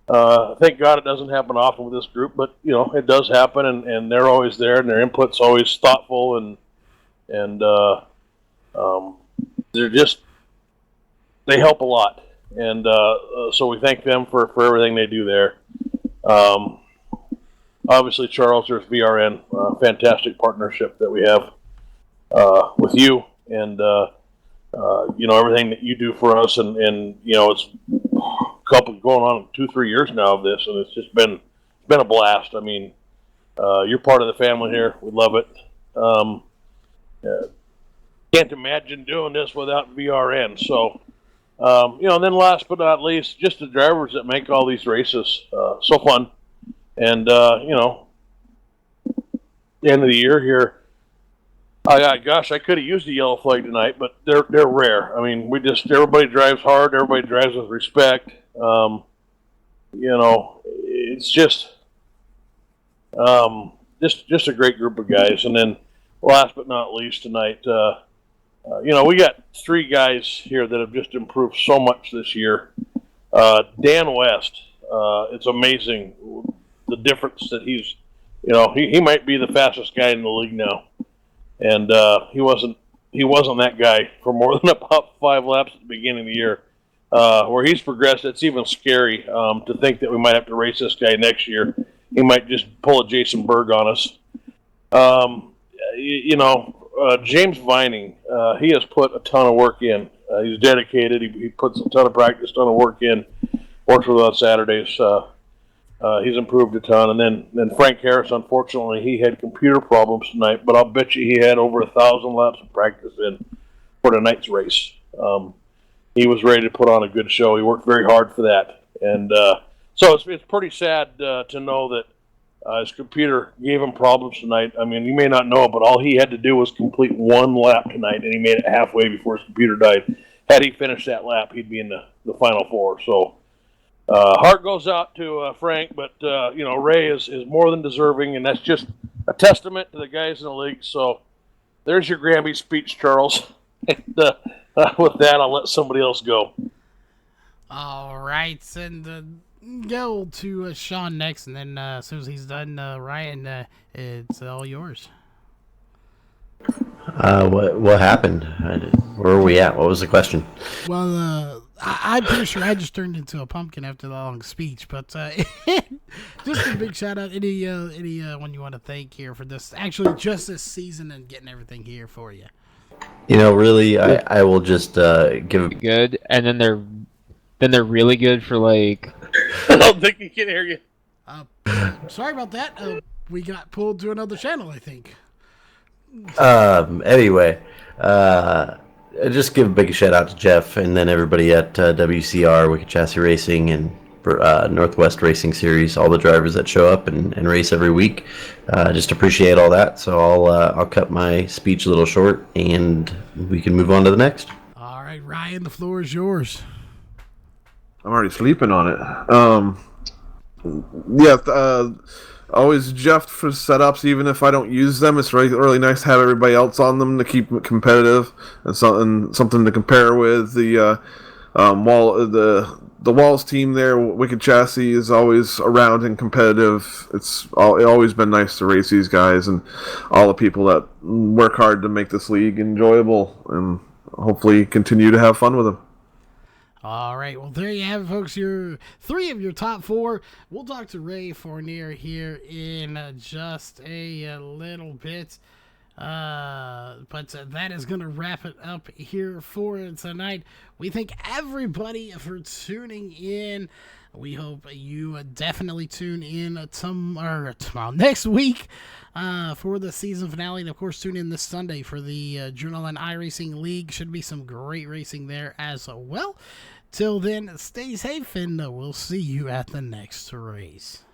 Thank God it doesn't happen often with this group, but it does happen, and they're always there, and their input's always thoughtful, and they help a lot, and so we thank them for everything they do there. obviously, Charles, there's VRN, fantastic partnership that we have with you, and everything that you do for us, and it's a couple going on 2-3 years now of this, and it's just been a blast. I mean, you're part of the family here. We love it. Can't imagine doing this without VRN. So, and then last but not least, just the drivers that make all these races so fun. And, the end of the year here, I could have used a yellow flag tonight, but they're rare. I mean, everybody drives hard, everybody drives with respect. It's just a great group of guys. And then last but not least tonight, we got 3 guys here that have just improved so much this year. Dan West, it's amazing the difference that he's, he might be the fastest guy in the league now. And he wasn't that guy for more than about 5 laps at the beginning of the year. Where he's progressed, it's even scary to think that we might have to race this guy next year. He might just pull a Jason Berg on us. James Vining, he has put a ton of work in. He's dedicated. He puts a ton of practice, ton of work in. Works with us Saturdays. He's improved a ton. And then Frank Harris, unfortunately, he had computer problems tonight, but I'll bet you he had over 1,000 laps of practice in for tonight's race. He was ready to put on a good show. He worked very hard for that. And so it's pretty sad to know that his computer gave him problems tonight. I mean, you may not know, but all he had to do was complete 1 lap tonight, and he made it halfway before his computer died. Had he finished that lap, he'd be in the final 4. So heart goes out to Frank, but Ray is more than deserving, and that's just a testament to the guys in the league. So there's your Grammy speech, Charles. And with that, I'll let somebody else go. All right, and go to Sean next, and then as soon as he's done, Ryan, it's all yours. What happened? Where are we at? What was the question? Well, I'm pretty sure I just turned into a pumpkin after the long speech, but just a big shout out. Anyone you want to thank here for this? Actually, just this season and getting everything here for you. Really, I will just give good, and then they're really good for like. I don't think he can hear you. Sorry about that. We got pulled to another channel, I think. Anyway, just give a big shout out to Jeff and then everybody at WCR, Wicked Chassis Racing, and Northwest Racing Series, all the drivers that show up and race every week. Just appreciate all that. So I'll cut my speech a little short, and we can move on to the next. All right, Ryan, the floor is yours. I'm already sleeping on it. Always Jeff for setups, even if I don't use them. It's really nice to have everybody else on them to keep it competitive and something to compare with. The Walls team there, Wicked Chassis, is always around and competitive. It's always been nice to race these guys and all the people that work hard to make this league enjoyable and hopefully continue to have fun with them. All right, well, there you have it, folks. Your 3 of your top 4. We'll talk to Ray Fournier here in just a little bit. But that is going to wrap it up here for tonight. We thank everybody for tuning in. We hope you definitely tune in tomorrow next week for the season finale. And, of course, tune in this Sunday for the Journeyland iRacing League. Should be some great racing there as well. Till then, stay safe, and we'll see you at the next race.